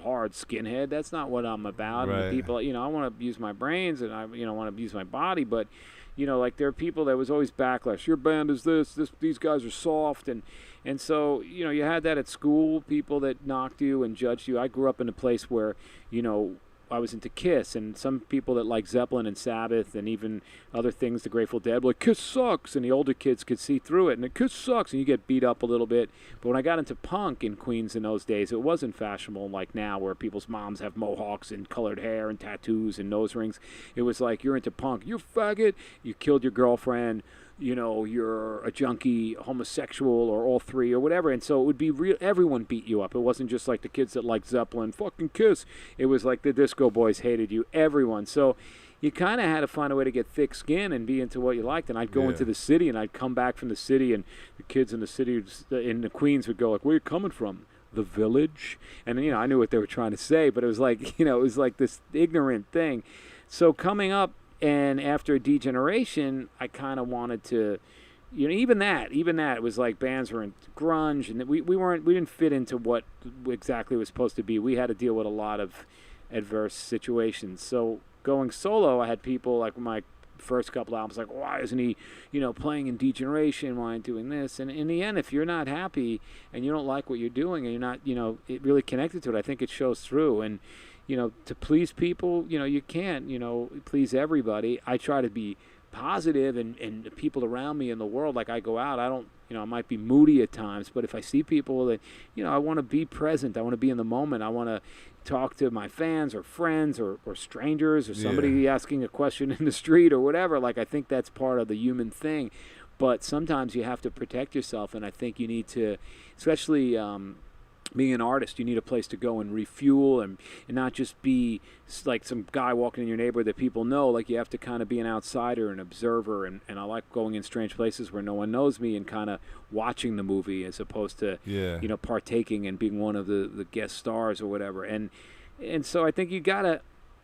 hard skinhead. That's not what I'm about. Right. And people, I want to use my brains, and I, want to use my body. But, like, there are people that was always backlash. Your band is these guys are soft. And so, you had that at school, people that knocked you and judged you. I grew up in a place where, I was into Kiss, and some people that like Zeppelin and Sabbath and even other things, the Grateful Dead, were like, Kiss sucks, and the older kids could see through it, and the Kiss sucks, and you get beat up a little bit. But when I got into punk in Queens in those days, it wasn't fashionable like now, where people's moms have mohawks and colored hair and tattoos and nose rings. It was like, you're into punk, you're faggot, you killed your girlfriend, you know, you're a junkie, homosexual, or all three, or whatever. And so it would be real. Everyone beat you up. It wasn't just like the kids that liked Zeppelin, fucking Kiss. It was like the disco boys hated you. Everyone. So you kind of had to find a way to get thick skin and be into what you liked. And I'd go into the city, and I'd come back from the city, and the kids in the city in the Queens would go like, "Where are you coming from? The Village?" And I knew what they were trying to say, but it was like, it was like this ignorant thing. So coming up. And after Degeneration, I kind of wanted to, even that, it was like bands were in grunge, and we didn't fit into what exactly was supposed to be. We had to deal with a lot of adverse situations. So going solo, I had people like my first couple albums like, why isn't he, playing in Degeneration? Why aren't doing this? And in the end, if you're not happy and you don't like what you're doing and you're not, it really connected to it, I think it shows through. And to please people, you can't, please everybody. I try to be positive, and the people around me in the world, like I go out, I don't, I might be moody at times, but if I see people that, I want to be present, I want to be in the moment, I want to talk to my fans or friends or strangers or somebody asking a question in the street or whatever. Like, I think that's part of the human thing, but sometimes you have to protect yourself, and I think you need to, especially, being an artist, you need a place to go and refuel and not just be like some guy walking in your neighborhood that people know. Like, you have to kind of be an outsider, an observer, and I like going in strange places where no one knows me and kind of watching the movie as opposed to, partaking and being one of the guest stars or whatever. And so I think I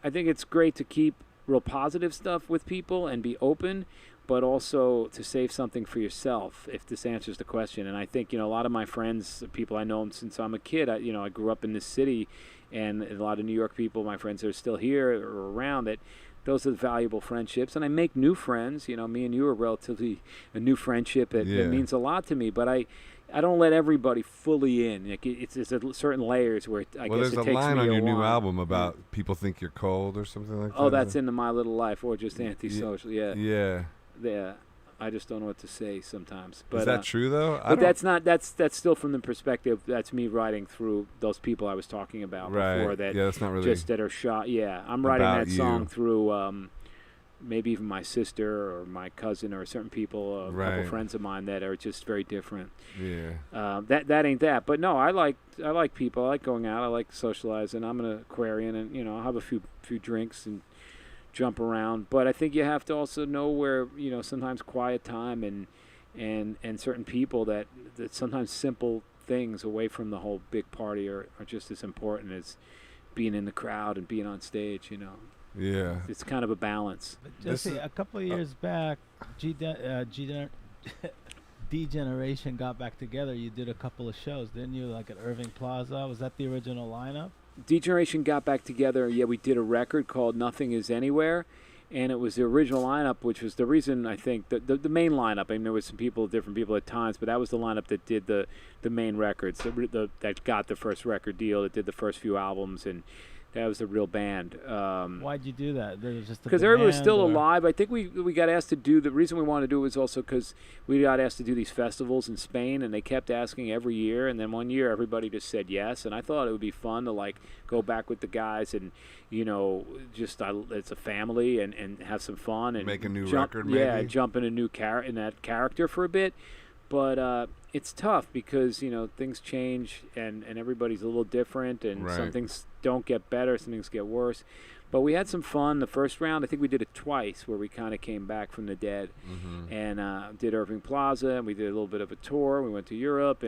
think it's great to keep real positive stuff with people and be open, but also to save something for yourself, if this answers the question. And I think, a lot of my friends, people I know since I'm a kid, I grew up in this city, and a lot of New York people, my friends that are still here or around, that those are valuable friendships. And I make new friends. Me and you are relatively a new friendship. That means a lot to me, but I don't let everybody fully in. Like, it's a certain layers where I guess it takes me a while. There's a line on your new album about people think you're cold or something like that. Oh, that's in the My Little Life, or just antisocial. Yeah. I just don't know what to say sometimes. But, is that true though? But that's still from the perspective. That's me writing through those people I was talking about before. That that's not really just that are shot. Yeah, I'm writing that song through maybe even my sister or my cousin or certain people, a couple friends of mine that are just very different. Yeah. That ain't that. But no, I like people. I like going out. I like socializing. I'm an Aquarian, and I'll have a few drinks and jump around, but I think you have to also know where, sometimes quiet time and certain people that sometimes simple things away from the whole big party are just as important as being in the crowd and being on stage. Yeah, it's kind of a balance. But Jesse, a couple of years back, Degeneration got back together. You did a couple of shows, didn't you? Like at Irving Plaza. Was that the original lineup? Degeneration got back together. Yeah, we did a record called Nothing Is Anywhere, and it was the original lineup, which was the reason I think the main lineup. I mean, there was some different people at times, but that was the lineup that did the main records, that got the first record deal, that did the first few albums, and that was the real band. Why'd you do that? Because everybody was still alive. I think we got asked to do, the reason we wanted to do it was also because we got asked to do these festivals in Spain, and they kept asking every year, and then one year everybody just said yes, and I thought it would be fun to like go back with the guys and it's a family and have some fun and make a new record maybe. Yeah, jump in a new in that character for a bit. But it's tough because, things change and everybody's a little different, and some things don't get better, some things get worse. But we had some fun the first round. I think we did it twice where we kind of came back from the dead and did Irving Plaza, and we did a little bit of a tour. We went to Europe,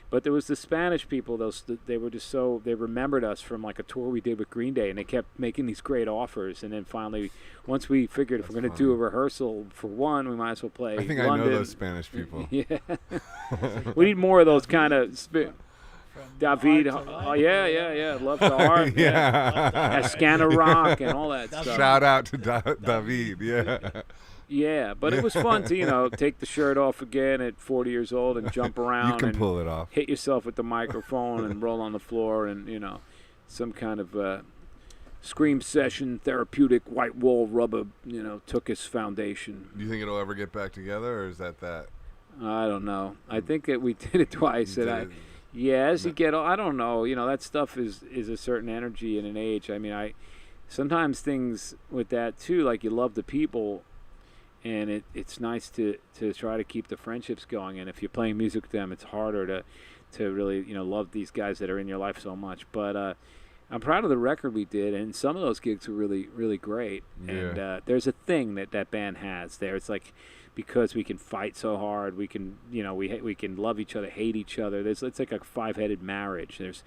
but there was the Spanish people. They were just they remembered us from like a tour we did with Green Day, and they kept making these great offers. And then finally, once we figured if we're going to do a rehearsal for one, we might as well play I think London. I know those Spanish people. Yeah. We need more of those kind of David, love to art, Ascana Rock, and all that stuff. Shout out to David, Yeah, but it was fun to, take the shirt off again at 40 years old and jump around. You can and pull it off. Hit yourself with the microphone and roll on the floor and, some kind of scream session, therapeutic, white wall rubber, took his foundation. Do you think it'll ever get back together, or is that? I don't know. I think that we did it twice. As you get, I don't know. That stuff is a certain energy and an age. I mean, sometimes things with that too, like you love the people, and it's nice to try to keep the friendships going. And if you're playing music with them, it's harder to really love these guys that are in your life so much. But I'm proud of the record we did, and some of those gigs were really, really great. Yeah. And there's a thing that band has there. It's like, because we can fight so hard, we can we can love each other, hate each other. It's like a 5-headed marriage. There's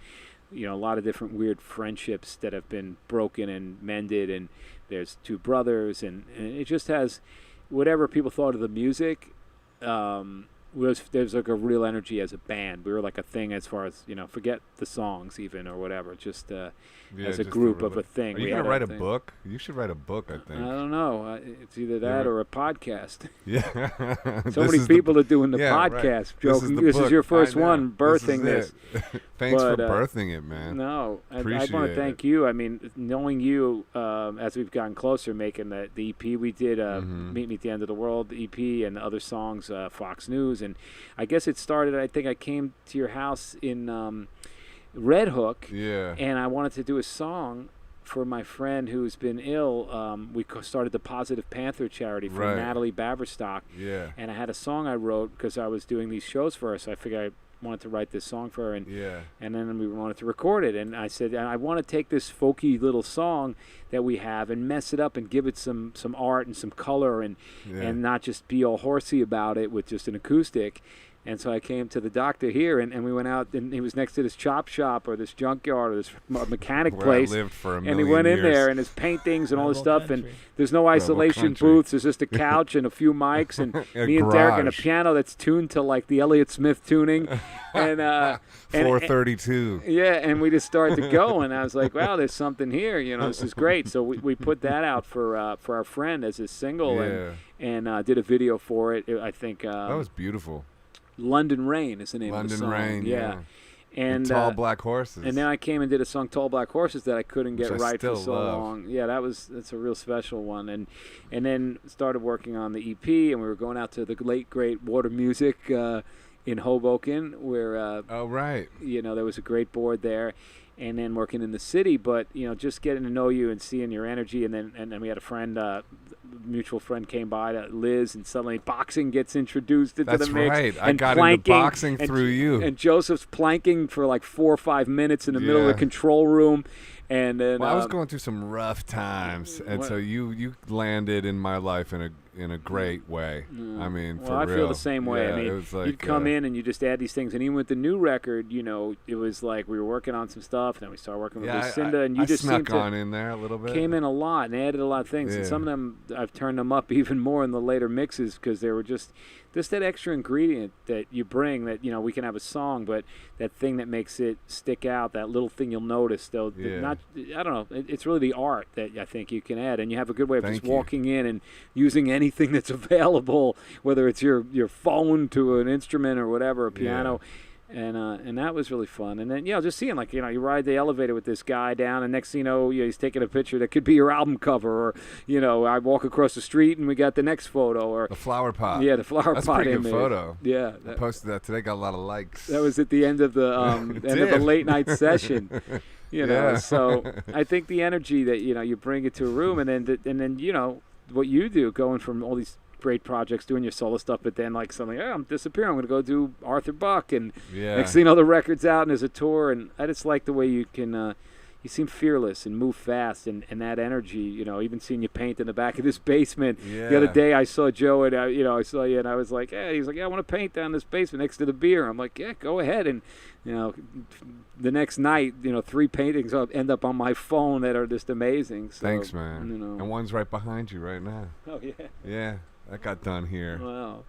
a lot of different weird friendships that have been broken and mended, and there's two brothers, and it just has whatever people thought of the music. There's like a real energy as a band. We were like a thing as far as forget the songs even or whatever. Just as a group of a thing. Are you gonna write a book? You should write a book, I think. I don't know. It's either that or a podcast. Yeah. So many people are doing the podcast. Right. Joe, this is your first one birthing this. Thanks for birthing it, man. No, I Appreciate want to thank you. I mean, knowing you as we've gotten closer, making the EP we did, Meet Me at the End of the World EP, and other songs, Fox News, and I guess it started. I think I came to your house in Red Hook, and I wanted to do a song for my friend who's been ill. We started the Positive Panther charity for Natalie Baverstock, and I had a song I wrote because I was doing these shows for her, so I figured I wanted to write this song for her, and then we wanted to record it, and I said, I want to take this folky little song that we have and mess it up and give it some art and some color, and not just be all horsey about it with just an acoustic. And so I came to the doctor here, and we went out, and he was next to this chop shop or this junkyard or this mechanic where place. I lived for a million and he went in years. there, and his paintings and all this stuff, country. and there's no isolation booths. There's just a couch and a few mics, and me and Derek, and a piano that's tuned to like the Elliott Smith tuning, and 432. And we just started to go, and I was like, wow, there's something here. This is great. So we put that out for our friend as a single, and did a video for it. I think that was beautiful. London Rain is the name of the song. London Rain, yeah. And Tall Black Horses. And then I came and did a song, Tall Black Horses, that I couldn't get right for so love. long. Yeah, that's a real special one. And then started working on the EP, and we were going out to the late great Water Music in Hoboken, where there was a great board there. And then working in the city, but just getting to know you and seeing your energy, and then we had a friend, mutual friend came by, Liz, and suddenly boxing gets introduced into the mix. That's right. I and got planking, into boxing through you. And Joseph's planking for like 4 or 5 minutes in the middle of the control room, and then I was going through some rough times, and so you landed in my life in a great way. I mean, for I real. feel the same way. Yeah, I mean, it was like, you'd come in and you just add these things, and even with the new record, it was like we were working on some stuff, and then we started working with Lucinda, and you just snuck seemed on in there a little bit. Came in a lot and added a lot of things, and some of them I've turned them up even more in the later mixes because they were just that extra ingredient that you bring. That we can have a song, but that thing that makes it stick out, that little thing you'll notice. Though not, I don't know. It's really the art that I think you can add, and you have a good way of just walking in and using anything that's available, whether it's your phone to an instrument or whatever, a piano. And that was really fun. And then just seeing you ride the elevator with this guy down, and next thing you know, he's taking a picture that could be your album cover, or I walk across the street and we got the next photo, or the flower pot. Yeah, the flower That's pot. That's a pretty image. good photo. Yeah, I posted that today. Got a lot of likes. That was at the end of the end of the late night session. So I think the energy that you bring it to a room, and then what you do, going from all these great projects, doing your solo stuff, but then suddenly, I'm disappearing. I'm going to go do Arthur Buck, and next thing you know, the record's out and there's a tour, and I just like the way you can, you seem fearless and move fast, and that energy, even seeing you paint in the back of this basement. The other day I saw Joe, and I saw you, and I was like, hey, he's like, I want to paint down this basement next to the beer. I'm like, yeah, go ahead. And the next night, 3 paintings end up on my phone that are just amazing. So, thanks, man. And one's right behind you right now. Oh yeah. Yeah. That got done here. Wow.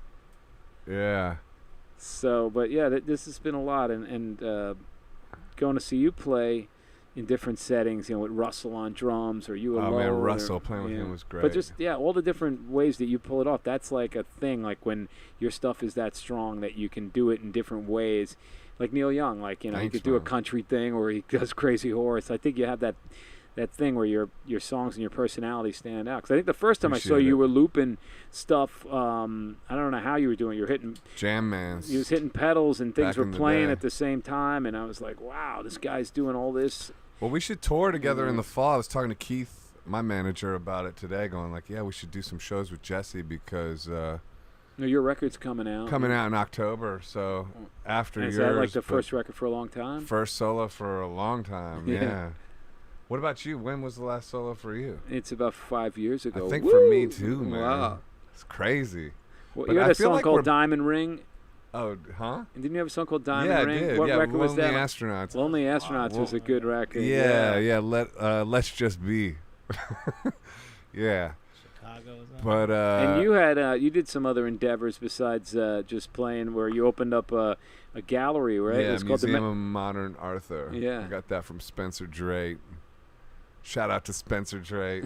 Yeah. So, but this has been a lot, and going to see you play in different settings, with Russell on drums, or you alone. Oh man, Russell playing with him was great. But just all the different ways that you pull it off. That's like a thing. Like when your stuff is that strong that you can do it in different ways. Like Neil Young, he could do a country thing, or he does Crazy Horse. I think you have that that thing where your songs and your personality stand out. Because I think the first time I saw Appreciate you it. were looping stuff. I don't know how you were doing. You were hitting. Jam Mans. You was hitting pedals and things Back were in the playing day. at the same time, and I was like, wow, this guy's doing all this. Well, we should tour together in the fall. I was talking to Keith, my manager, about it today, going like, yeah, we should do some shows with Jesse because No, your record's coming out. coming out in October. So after And is yours, that like the but first record for a long time? first solo for a long time. Yeah. Yeah. What about you? When was the last solo for you? It's about 5 years ago. I think Woo! for me too, man. Wow. It's crazy. Well, But you had I a feel song like called we're- Diamond Ring. Oh, huh? And didn't you have a song called Diamond Yeah, I Ring? did. What yeah, record was Lonely that? Astronauts. Lonely Astronauts was a good record. Yeah. Let's just be. Yeah, Chicago was on. but And you had you did some other endeavors besides just playing, where you opened up a gallery, right? yeah, It was called the Museum of Modern Arthur. Yeah. I got that from Spencer Drake. Shout out to Spencer Drake.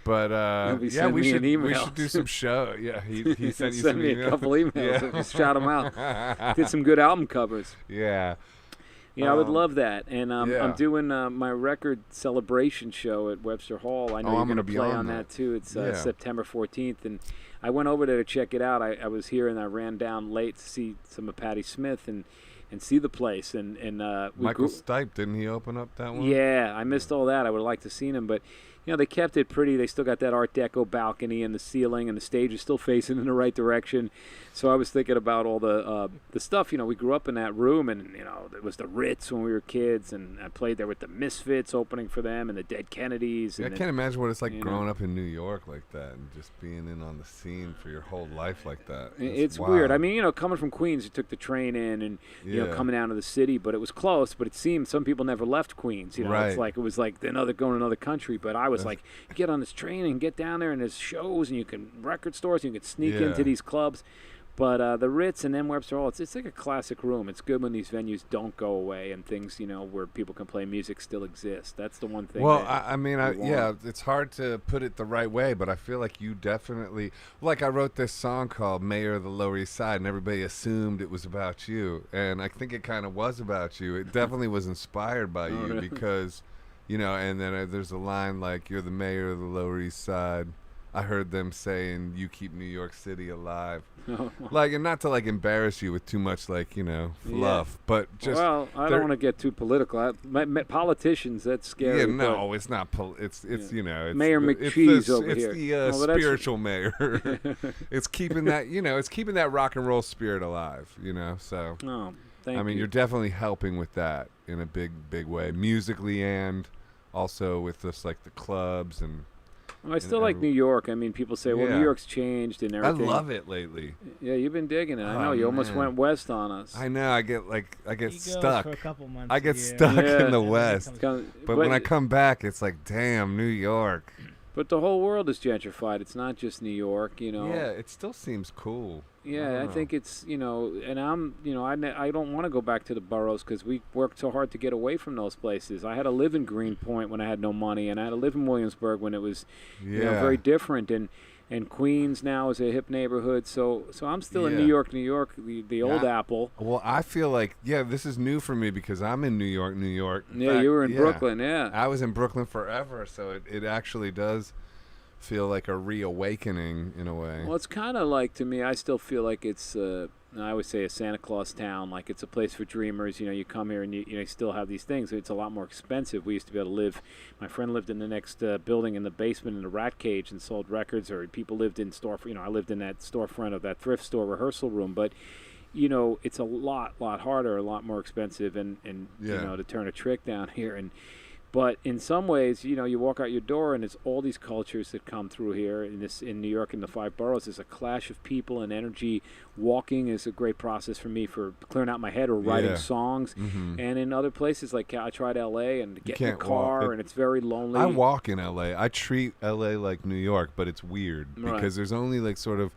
But He'll be yeah, sending me an we email. should do some show. Yeah, he sent you Send some me a email. couple emails. Yeah. Just shout them out. Did some good album covers. Yeah. Yeah, I would Um, love that. And yeah. I'm doing my record celebration show at Webster Hall. I know Oh, you're I'm going to gonna be play on on that. that too. It's Yeah. September 14th, and I went over there to check it out. I was here and I ran down late to see some of Patti Smith and see the place. And we Michael grew- Stipe, didn't he open up that one? Yeah, I missed all that. I would have liked to seen him, but they kept it pretty. They still got that Art Deco balcony and the ceiling, and the stage is still facing in the right direction. So I was thinking about all the stuff. We grew up in that room, and it was the Ritz when we were kids, and I played there with the Misfits opening for them, and the Dead Kennedys. Yeah, I And can't imagine what it's like you know. growing up in New York like that and just being in on the scene for your whole life like that. It's wild. weird. I mean, coming from Queens, you took the train in, and Yeah. coming down to the city, but it was close. But it seemed some people never left Queens. Right. It's like it was like going to another country. But I was That's- like, you get on this train and get down there, and there's shows, and you can record stores, and you can sneak Yeah. into these clubs. But the Ritz and then Webster Hall, it's like a classic room. It's good when these venues don't go away and things, where people can play music still exist. That's the one thing. Well, that I mean, we want. it's hard to put it the right way, but I feel like you definitely, like I wrote this song called Mayor of the Lower East Side, and everybody assumed it was about you. And I think it kind of was about you. It definitely was inspired by Oh, you really? because, and then there's a line like, you're the mayor of the Lower East Side. I heard them saying, you keep New York City alive. Like, and not to like embarrass you with too much fluff, but just well, I there- don't want to get too political. Politicians, that's scary. yeah, but- no, it's not. It's Yeah. it's Mayor the- McCheese it's the, over it's here. the No, but that's- spiritual mayor. It's keeping that it's keeping that rock and roll spirit alive. So Oh, thank I mean, you. you're definitely helping with that in a big way, musically and also with just like the clubs and. I still like New York. I mean, people say, well, Yeah. New York's changed and I everything. love it lately. Yeah, you've been digging it. I Oh, know. You almost man. went west on us. I know. I get He goes stuck. for a couple months I a get year. stuck Yeah. in the And then he West. comes But when I come back, it's like, damn, New York. But the whole world is gentrified. It's not just New York, Yeah, it still seems cool. Yeah, I think it's, and I'm, I don't want to go back to the boroughs because we worked so hard to get away from those places. I had to live in Greenpoint when I had no money, and I had to live in Williamsburg when it was, Yeah. very different. And Queens now is a hip neighborhood. So I'm still in Yeah. New York, the old Yeah. apple. Well, I feel like, this is new for me because I'm in New York. In Yeah, fact, you were in Brooklyn, yeah. I was in Brooklyn forever, so it actually does feel like a reawakening in a way. Well, it's kind of like, to me, I still feel like it's, I always say a Santa Claus town. Like, it's a place for dreamers. You come here and you still have these things. It's a lot more expensive. We used to be able to live, my friend lived in the next building in the basement in a rat cage and sold records, or people lived in I lived in that storefront of that thrift store rehearsal room. But, it's a lot harder, a lot more expensive, and Yeah. to turn a trick down here. But in some ways, you walk out your door and it's all these cultures that come through here in New York in the 5 boroughs. There's a clash of people and energy. Walking is a great process for me for clearing out my head or writing Yeah. songs. Mhm. And in other places, like I tried LA and get in the can't car walk. and it's very lonely. I walk in LA. I treat LA like New York, but it's weird Right. because there's only like sort of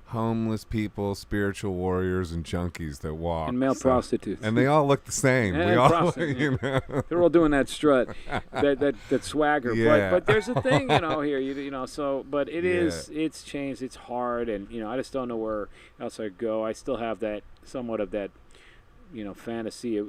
homeless people, spiritual warriors, and junkies that walk. and male prostitutes. And they all look the same. Yeah, we all, prostitutes, They're all doing that strut, that swagger. Yeah. But there's a thing, here, So, but it Yeah. is, it's changed. It's hard, and I just don't know where else I go. I still have that somewhat of that fantasy,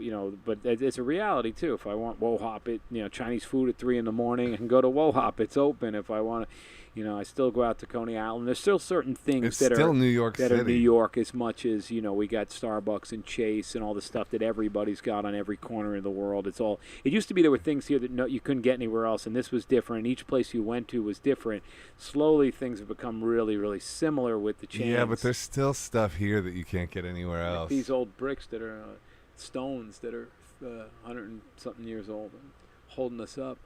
but it's a reality too. If I want Wo Hop, Chinese food at 3 a.m, I can go to Wo Hop. It's open. If I want to, I still go out to Coney Island. There's still certain things It's that still are New York that City. are New York as much as we got Starbucks and Chase and all the stuff that everybody's got on every corner of the world. It used to be there were things here that you couldn't get anywhere else, and this was different. Each place you went to was different. Slowly things have become really, really similar with the chains. Yeah, but there's still stuff here that you can't get anywhere else. Like these old bricks that are stones that are 100 and something years old and holding us up.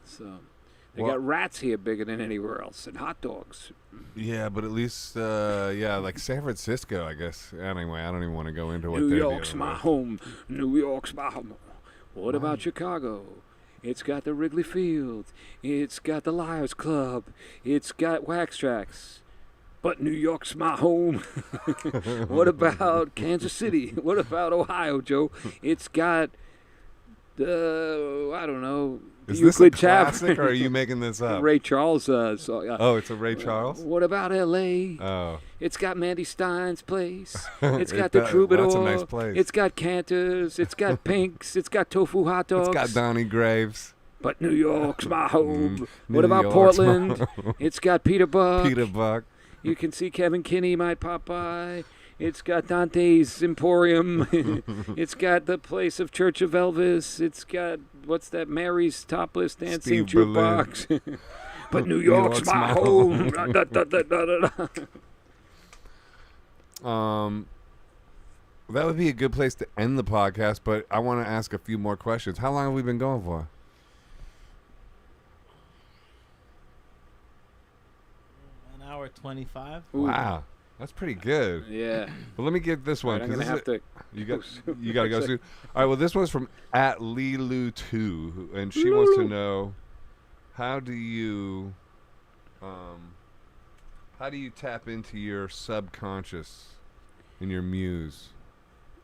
So they got rats here bigger than anywhere else, and hot dogs. Yeah, but at least like San Francisco, I guess. Anyway, I don't even want to go into what New they're York's dealing my with. home. New York's my home. What about Chicago? It's got the Wrigley Field. It's got the Liars Club. It's got Wax Tracks. But New York's my home. What about Kansas City? What about Ohio, Joe? It's got I don't know. Is this a classic, or are you making this up? Ray Charles. Oh, it's a Ray Charles? What about L.A.? Oh. It's got Mandy Stein's place. It's got the Troubadour. That's a nice place. It's got Cantor's. It's got Pink's. It's got Tofu hot dogs. It's got Donnie Graves. But New York's my home. New What about York's Portland? It's got Peter Buck. Peter Buck. You can see Kevin Kinney might pop by. It's got Dante's Emporium. It's got the place of Church of Elvis. It's got, what's that, Mary's Topless Dancing Steve Jukebox. But New York's my home. That would be a good place to end the podcast, but I want to ask a few more questions. How long have we been going for? An hour 25. Wow. That's pretty good. Yeah. Well, let me get this one. Right, I'm gonna have to. You got to go soon. All right. Well, this one's from @Lilu2, and she wants to know, how do you tap into your subconscious in your muse?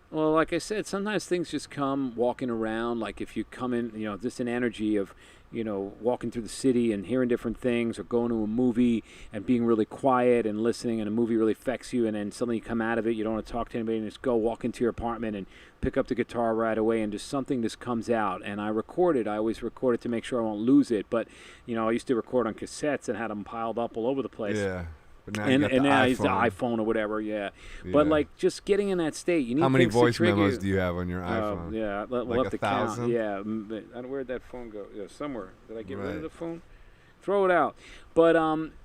Well, like I said, sometimes things just come walking around. Like if you come in, just an energy of, walking through the city and hearing different things, or going to a movie and being really quiet and listening, and a movie really affects you, and then suddenly you come out of it, you don't want to talk to anybody, and just go walk into your apartment and pick up the guitar right away, and just something just comes out. And I always record it to make sure I won't lose it. But, I used to record on cassettes and had them piled up all over the place. Yeah. But now And now I use the iPhone. iPhone or whatever, yeah. But like just getting in that state, you need How many things to voice trigger memos you. do you have on your iPhone? Yeah, we'll Like have to count. 1,000? Yeah, where'd that phone go? Yeah, somewhere. Did I get rid of Right. the phone? Throw it out. But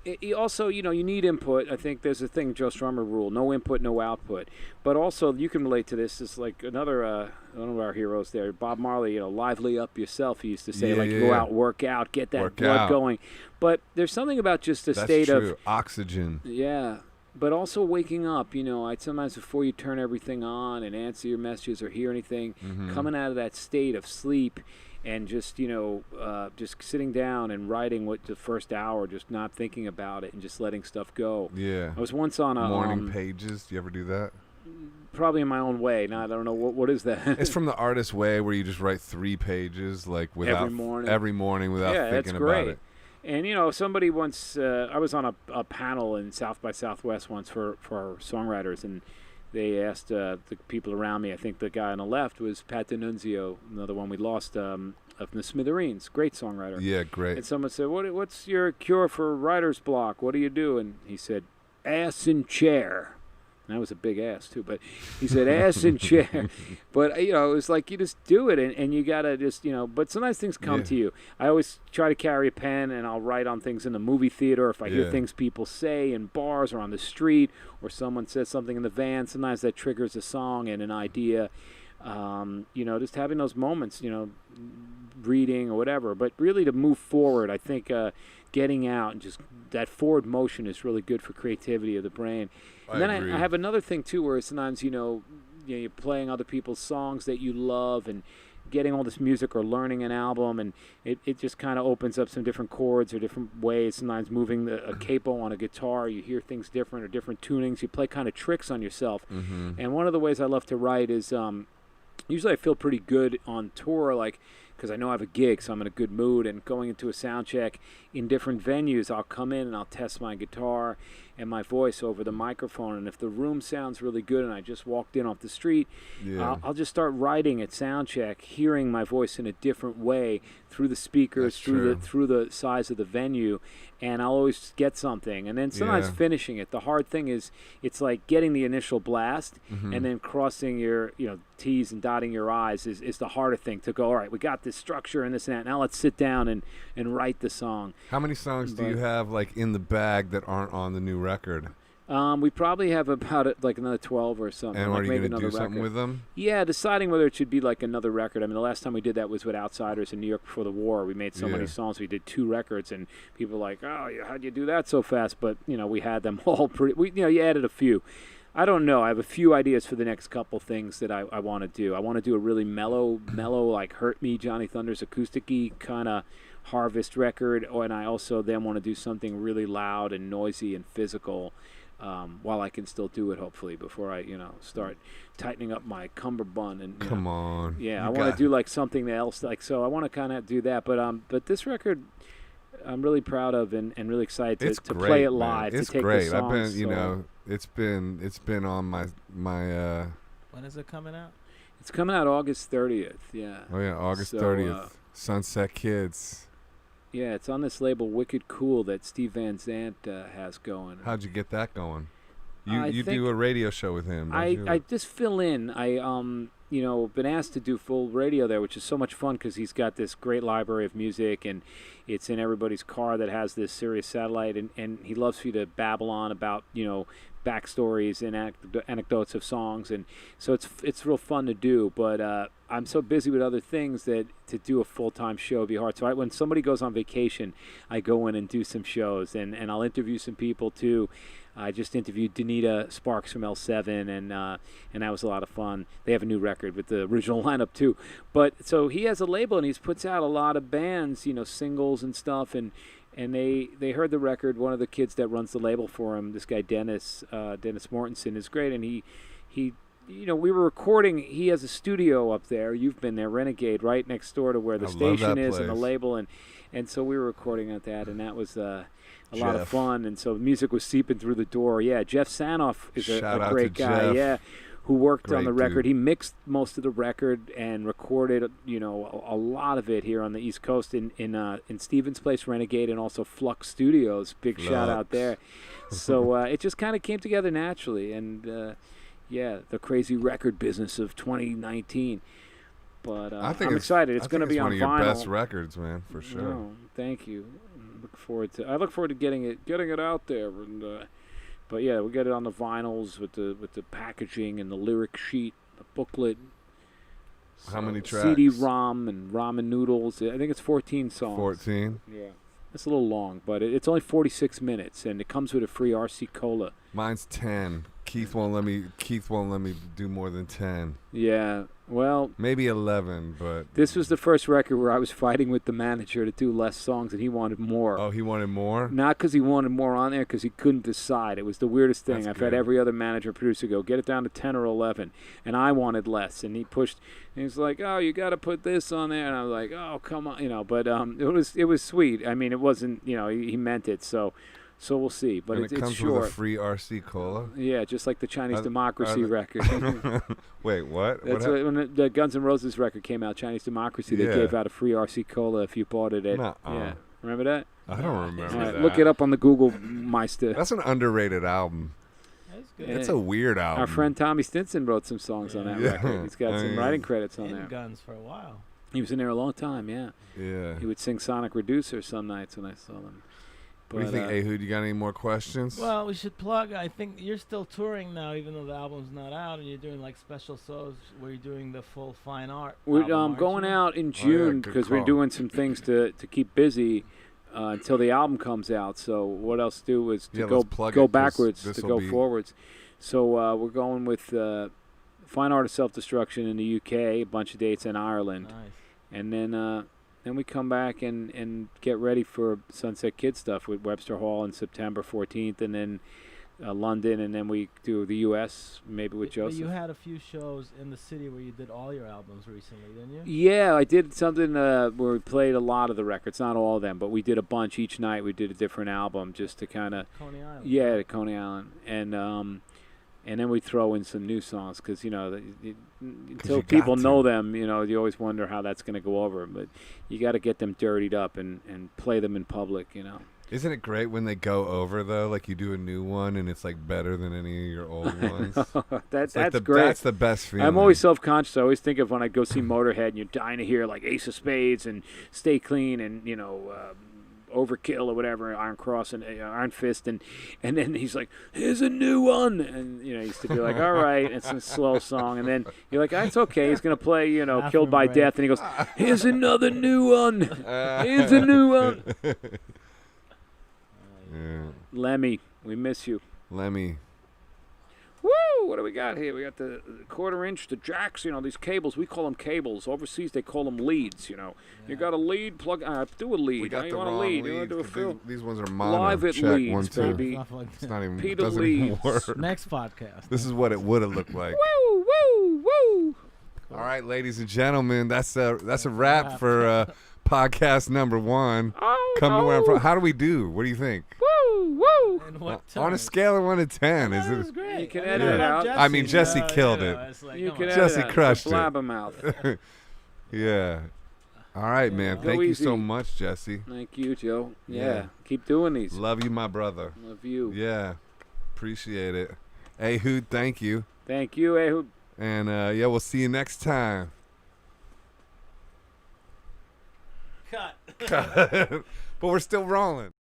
it also, you need input. I think there's a thing, Joe Strummer rule: no input, no output. But also, you can relate to this. It's like another one of our heroes there, Bob Marley. Lively up yourself. He used to say, go out, work out, get that blood going. But there's something about just a state true. of Oxygen. Yeah. But also waking up, I'd sometimes before you turn everything on and answer your messages or hear anything, coming out of that state of sleep and just, just sitting down and writing what the first hour, just not thinking about it and just letting stuff go. Yeah. I was once on a Morning pages. Do you ever do that? probably in my own way. Now I don't know what is that. It's from The Artist's Way, where you just write 3 pages without every morning without thinking about it. And, somebody once, I was on a panel in South by Southwest once for songwriters, and they asked the people around me, I think the guy on the left was Pat D'Annunzio, another one we lost, of the Smithereens, great songwriter. Yeah, great. And someone said, what's your cure for writer's block? What do you do? And he said, ass in chair. And that was a big ass, too. But he said, ass in chair. But, it was like you just do it, and you got to just, but sometimes things come to you. I always try to carry a pen, and I'll write on things in the movie theater. If I hear things people say in bars or on the street, or someone says something in the van, sometimes that triggers a song and an idea. Just having those moments, reading or whatever. But really to move forward, I think getting out and just that forward motion is really good for creativity of the brain. And then I have another thing, too, where sometimes, you're playing other people's songs that you love and getting all this music or learning an album, and it just kind of opens up some different chords or different ways. Sometimes moving a capo on a guitar, you hear things different or different tunings. You play kind of tricks on yourself. And one of the ways I love to write is usually I feel pretty good on tour, like because I know I have a gig, so I'm in a good mood. And going into a sound check in different venues, I'll come in and I'll test my guitar and my voice over the microphone. And if the room sounds really good and I just walked in off the street, I'll just start writing at sound check, hearing my voice in a different way through the speakers, through the size of the venue, and I'll always get something. And then sometimes finishing it. The hard thing is it's like getting the initial blast and then crossing your T's and dotting your I's is the harder thing to go, all right, we got this structure and this and that. Now let's sit down and write the song. How many songs do you have like in the bag that aren't on the new record? We probably have about like another 12 or something. And like are you maybe going to do something record with them? Yeah, deciding whether it should be like another record. I mean, the last time we did that was with Outsiders in New York before the war. We made so many songs. We did 2 records, and people were like, oh, how'd you do that so fast? But, we had them all pretty. You added a few. I don't know. I have a few ideas for the next couple things that I want to do. I want to do a really mellow, like Hurt Me, Johnny Thunders, acoustic-y kind of Harvest record. And I also then want to do something really loud and noisy and physical while I can still do it, hopefully, before I, start tightening up my cummerbund. And Come on. Yeah, I want to do like something else. So I want to kind of do that. But this record, I'm really proud of and really excited to great, play it live. It's to take great. The songs, it's been on my. When is it coming out? It's coming out August 30th. Yeah. Oh yeah, August 30th. Sunset Kids. Yeah, it's on this label Wicked Cool that Steve Van Zandt has going. How'd you get that going? You think do a radio show with him, don't you? I just fill in. I been asked to do full radio there, which is so much fun because he's got this great library of music, and it's in everybody's car that has this Sirius satellite, and he loves for you to babble on about backstories and anecdotes of songs, and so it's real fun to do. But I'm so busy with other things that to do a full-time show would be hard. So when somebody goes on vacation, I go in and do some shows, and I'll interview some people too. I just interviewed Danita Sparks from L7, and that was a lot of fun. They have a new record with the original lineup too. But so he has a label, and he puts out a lot of bands, singles and stuff, and they heard the record. One of the kids that runs the label for him, this guy Dennis Mortensen, is great, and he we were recording. He has a studio up there. You've been there, Renegade, right next door to where the station is and the label, and so we were recording at that, and that was a lot of fun. And so the music was seeping through the door. Yeah, Jeff Sanoff is a great guy. Jeff. Yeah, who worked Great on the record. dude. He mixed most of the record and recorded, a lot of it here on the East Coast in Stevens Place, Renegade, and also Flux Studios. Big shout out there. So it just kind of came together naturally, and the crazy record business of 2019. But I'm excited. It's going to be on vinyl. One of your best records, man, for sure. No, thank you. I look forward to getting it out there, and but yeah, we get it on the vinyls with the packaging and the lyric sheet, the booklet. How many tracks? CD-ROM and ramen noodles. I think it's 14 songs. 14. Yeah, it's a little long, but it's only 46 minutes, and it comes with a free RC Cola. Mine's 10. Keith won't let me do more than 10. Yeah. Well, maybe 11, but this was the first record where I was fighting with the manager to do less songs, and he wanted more. Oh, he wanted more? Not because he wanted more on there, because he couldn't decide. It was the weirdest thing. That's I've good. had every other manager and producer go, get it down to 10 or 11, and I wanted less, and he pushed. And he was like, oh, you got to put this on there, and I was like, oh, come on, But it was sweet. I mean, it wasn't, he meant it, so we'll see. But it comes it's short. with a free RC Cola? Yeah, just like the Chinese Democracy record. Wait, what? That's when the Guns N' Roses record came out, Chinese Democracy. They gave out a free RC Cola if you bought it at. Yeah, remember that? I don't remember that. Look it up on the Google Meister. That's an underrated album. That's good. It's a weird album. Our friend Tommy Stinson wrote some songs on that record. He's got some writing credits on there. Guns for a while. He was in there a long time. Yeah. Yeah. He would sing Sonic Reducer some nights when I saw them. What do you think, Ehud? You got any more questions? Well, we should plug. I think you're still touring now, even though the album's not out, and you're doing like special shows where you're doing the full fine art. We're album, going out in June because we're doing some things to keep busy until the album comes out. So what else to do is to go backwards, to go forwards. So we're going with Fine Art of Self-Destruction in the UK, a bunch of dates in Ireland, and then we come back and get ready for Sunset Kid stuff with Webster Hall on September 14th, and then London, and then we do the U.S. maybe with But Joseph. you had a few shows in the city where you did all your albums recently, didn't you? Yeah, I did something where we played a lot of the records, not all of them, but we did a bunch each night. We did a different album just to kind of Coney Island. yeah, to Coney Island, and then we throw in some new songs because until you people got know to. them, you always wonder how that's going to go over. But you got to get them dirtied up and play them in public. Isn't it great when they go over though? Like you do a new one and it's like better than any of your old ones. That's Like great. That's the best feeling. I'm always self-conscious. I always think of when I go see Motorhead and you're dying to hear like Ace of Spades and Stay Clean and Overkill or whatever, Iron Cross and Iron Fist, and then he's like, "Here's a new one," and he used to be like, "All right," it's a slow song, and then you're like, "It's okay." He's gonna play, "Killed by break. Death," and he goes, "Here's another new one. Here's a new one." Yeah. Lemmy, we miss you. Lemmy. Woo! What do we got here? We got the quarter-inch, the jacks. These cables. We call them cables. Overseas, they call them leads. You got a lead. Plug. Do a lead. We got you the want a wrong lead? leads. You want to do a 'cause fill? these ones are mono. Live at Check Leeds, 1, 2. baby. Stuff like It's that. not even. Peter Doesn't even Leeds. work. Next podcast. This is what it would have looked like. Woo! Woo! Woo! All right, ladies and gentlemen, that's a wrap for podcast number 1. Oh, Come to where I'm no. from. How do we do? What do you think? Woo! Woo! And what On a terms? scale of 1 to 10, No, is it was it? great. You can I mean, edit I it love out. I mean, Jesse so, killed it. It's like, You come can on. edit Jesse that. crushed It's it. a blabbermouth. Yeah. All right, man. Go Thank you so easy. much, Jesse. Thank you, Joe. Yeah. Yeah. Keep doing these. Love you, my brother. Love you. Yeah. Appreciate it. Hey, Hoot, thank you. Thank you, Ehud. And yeah, we'll see you next time. Cut. But we're still rolling.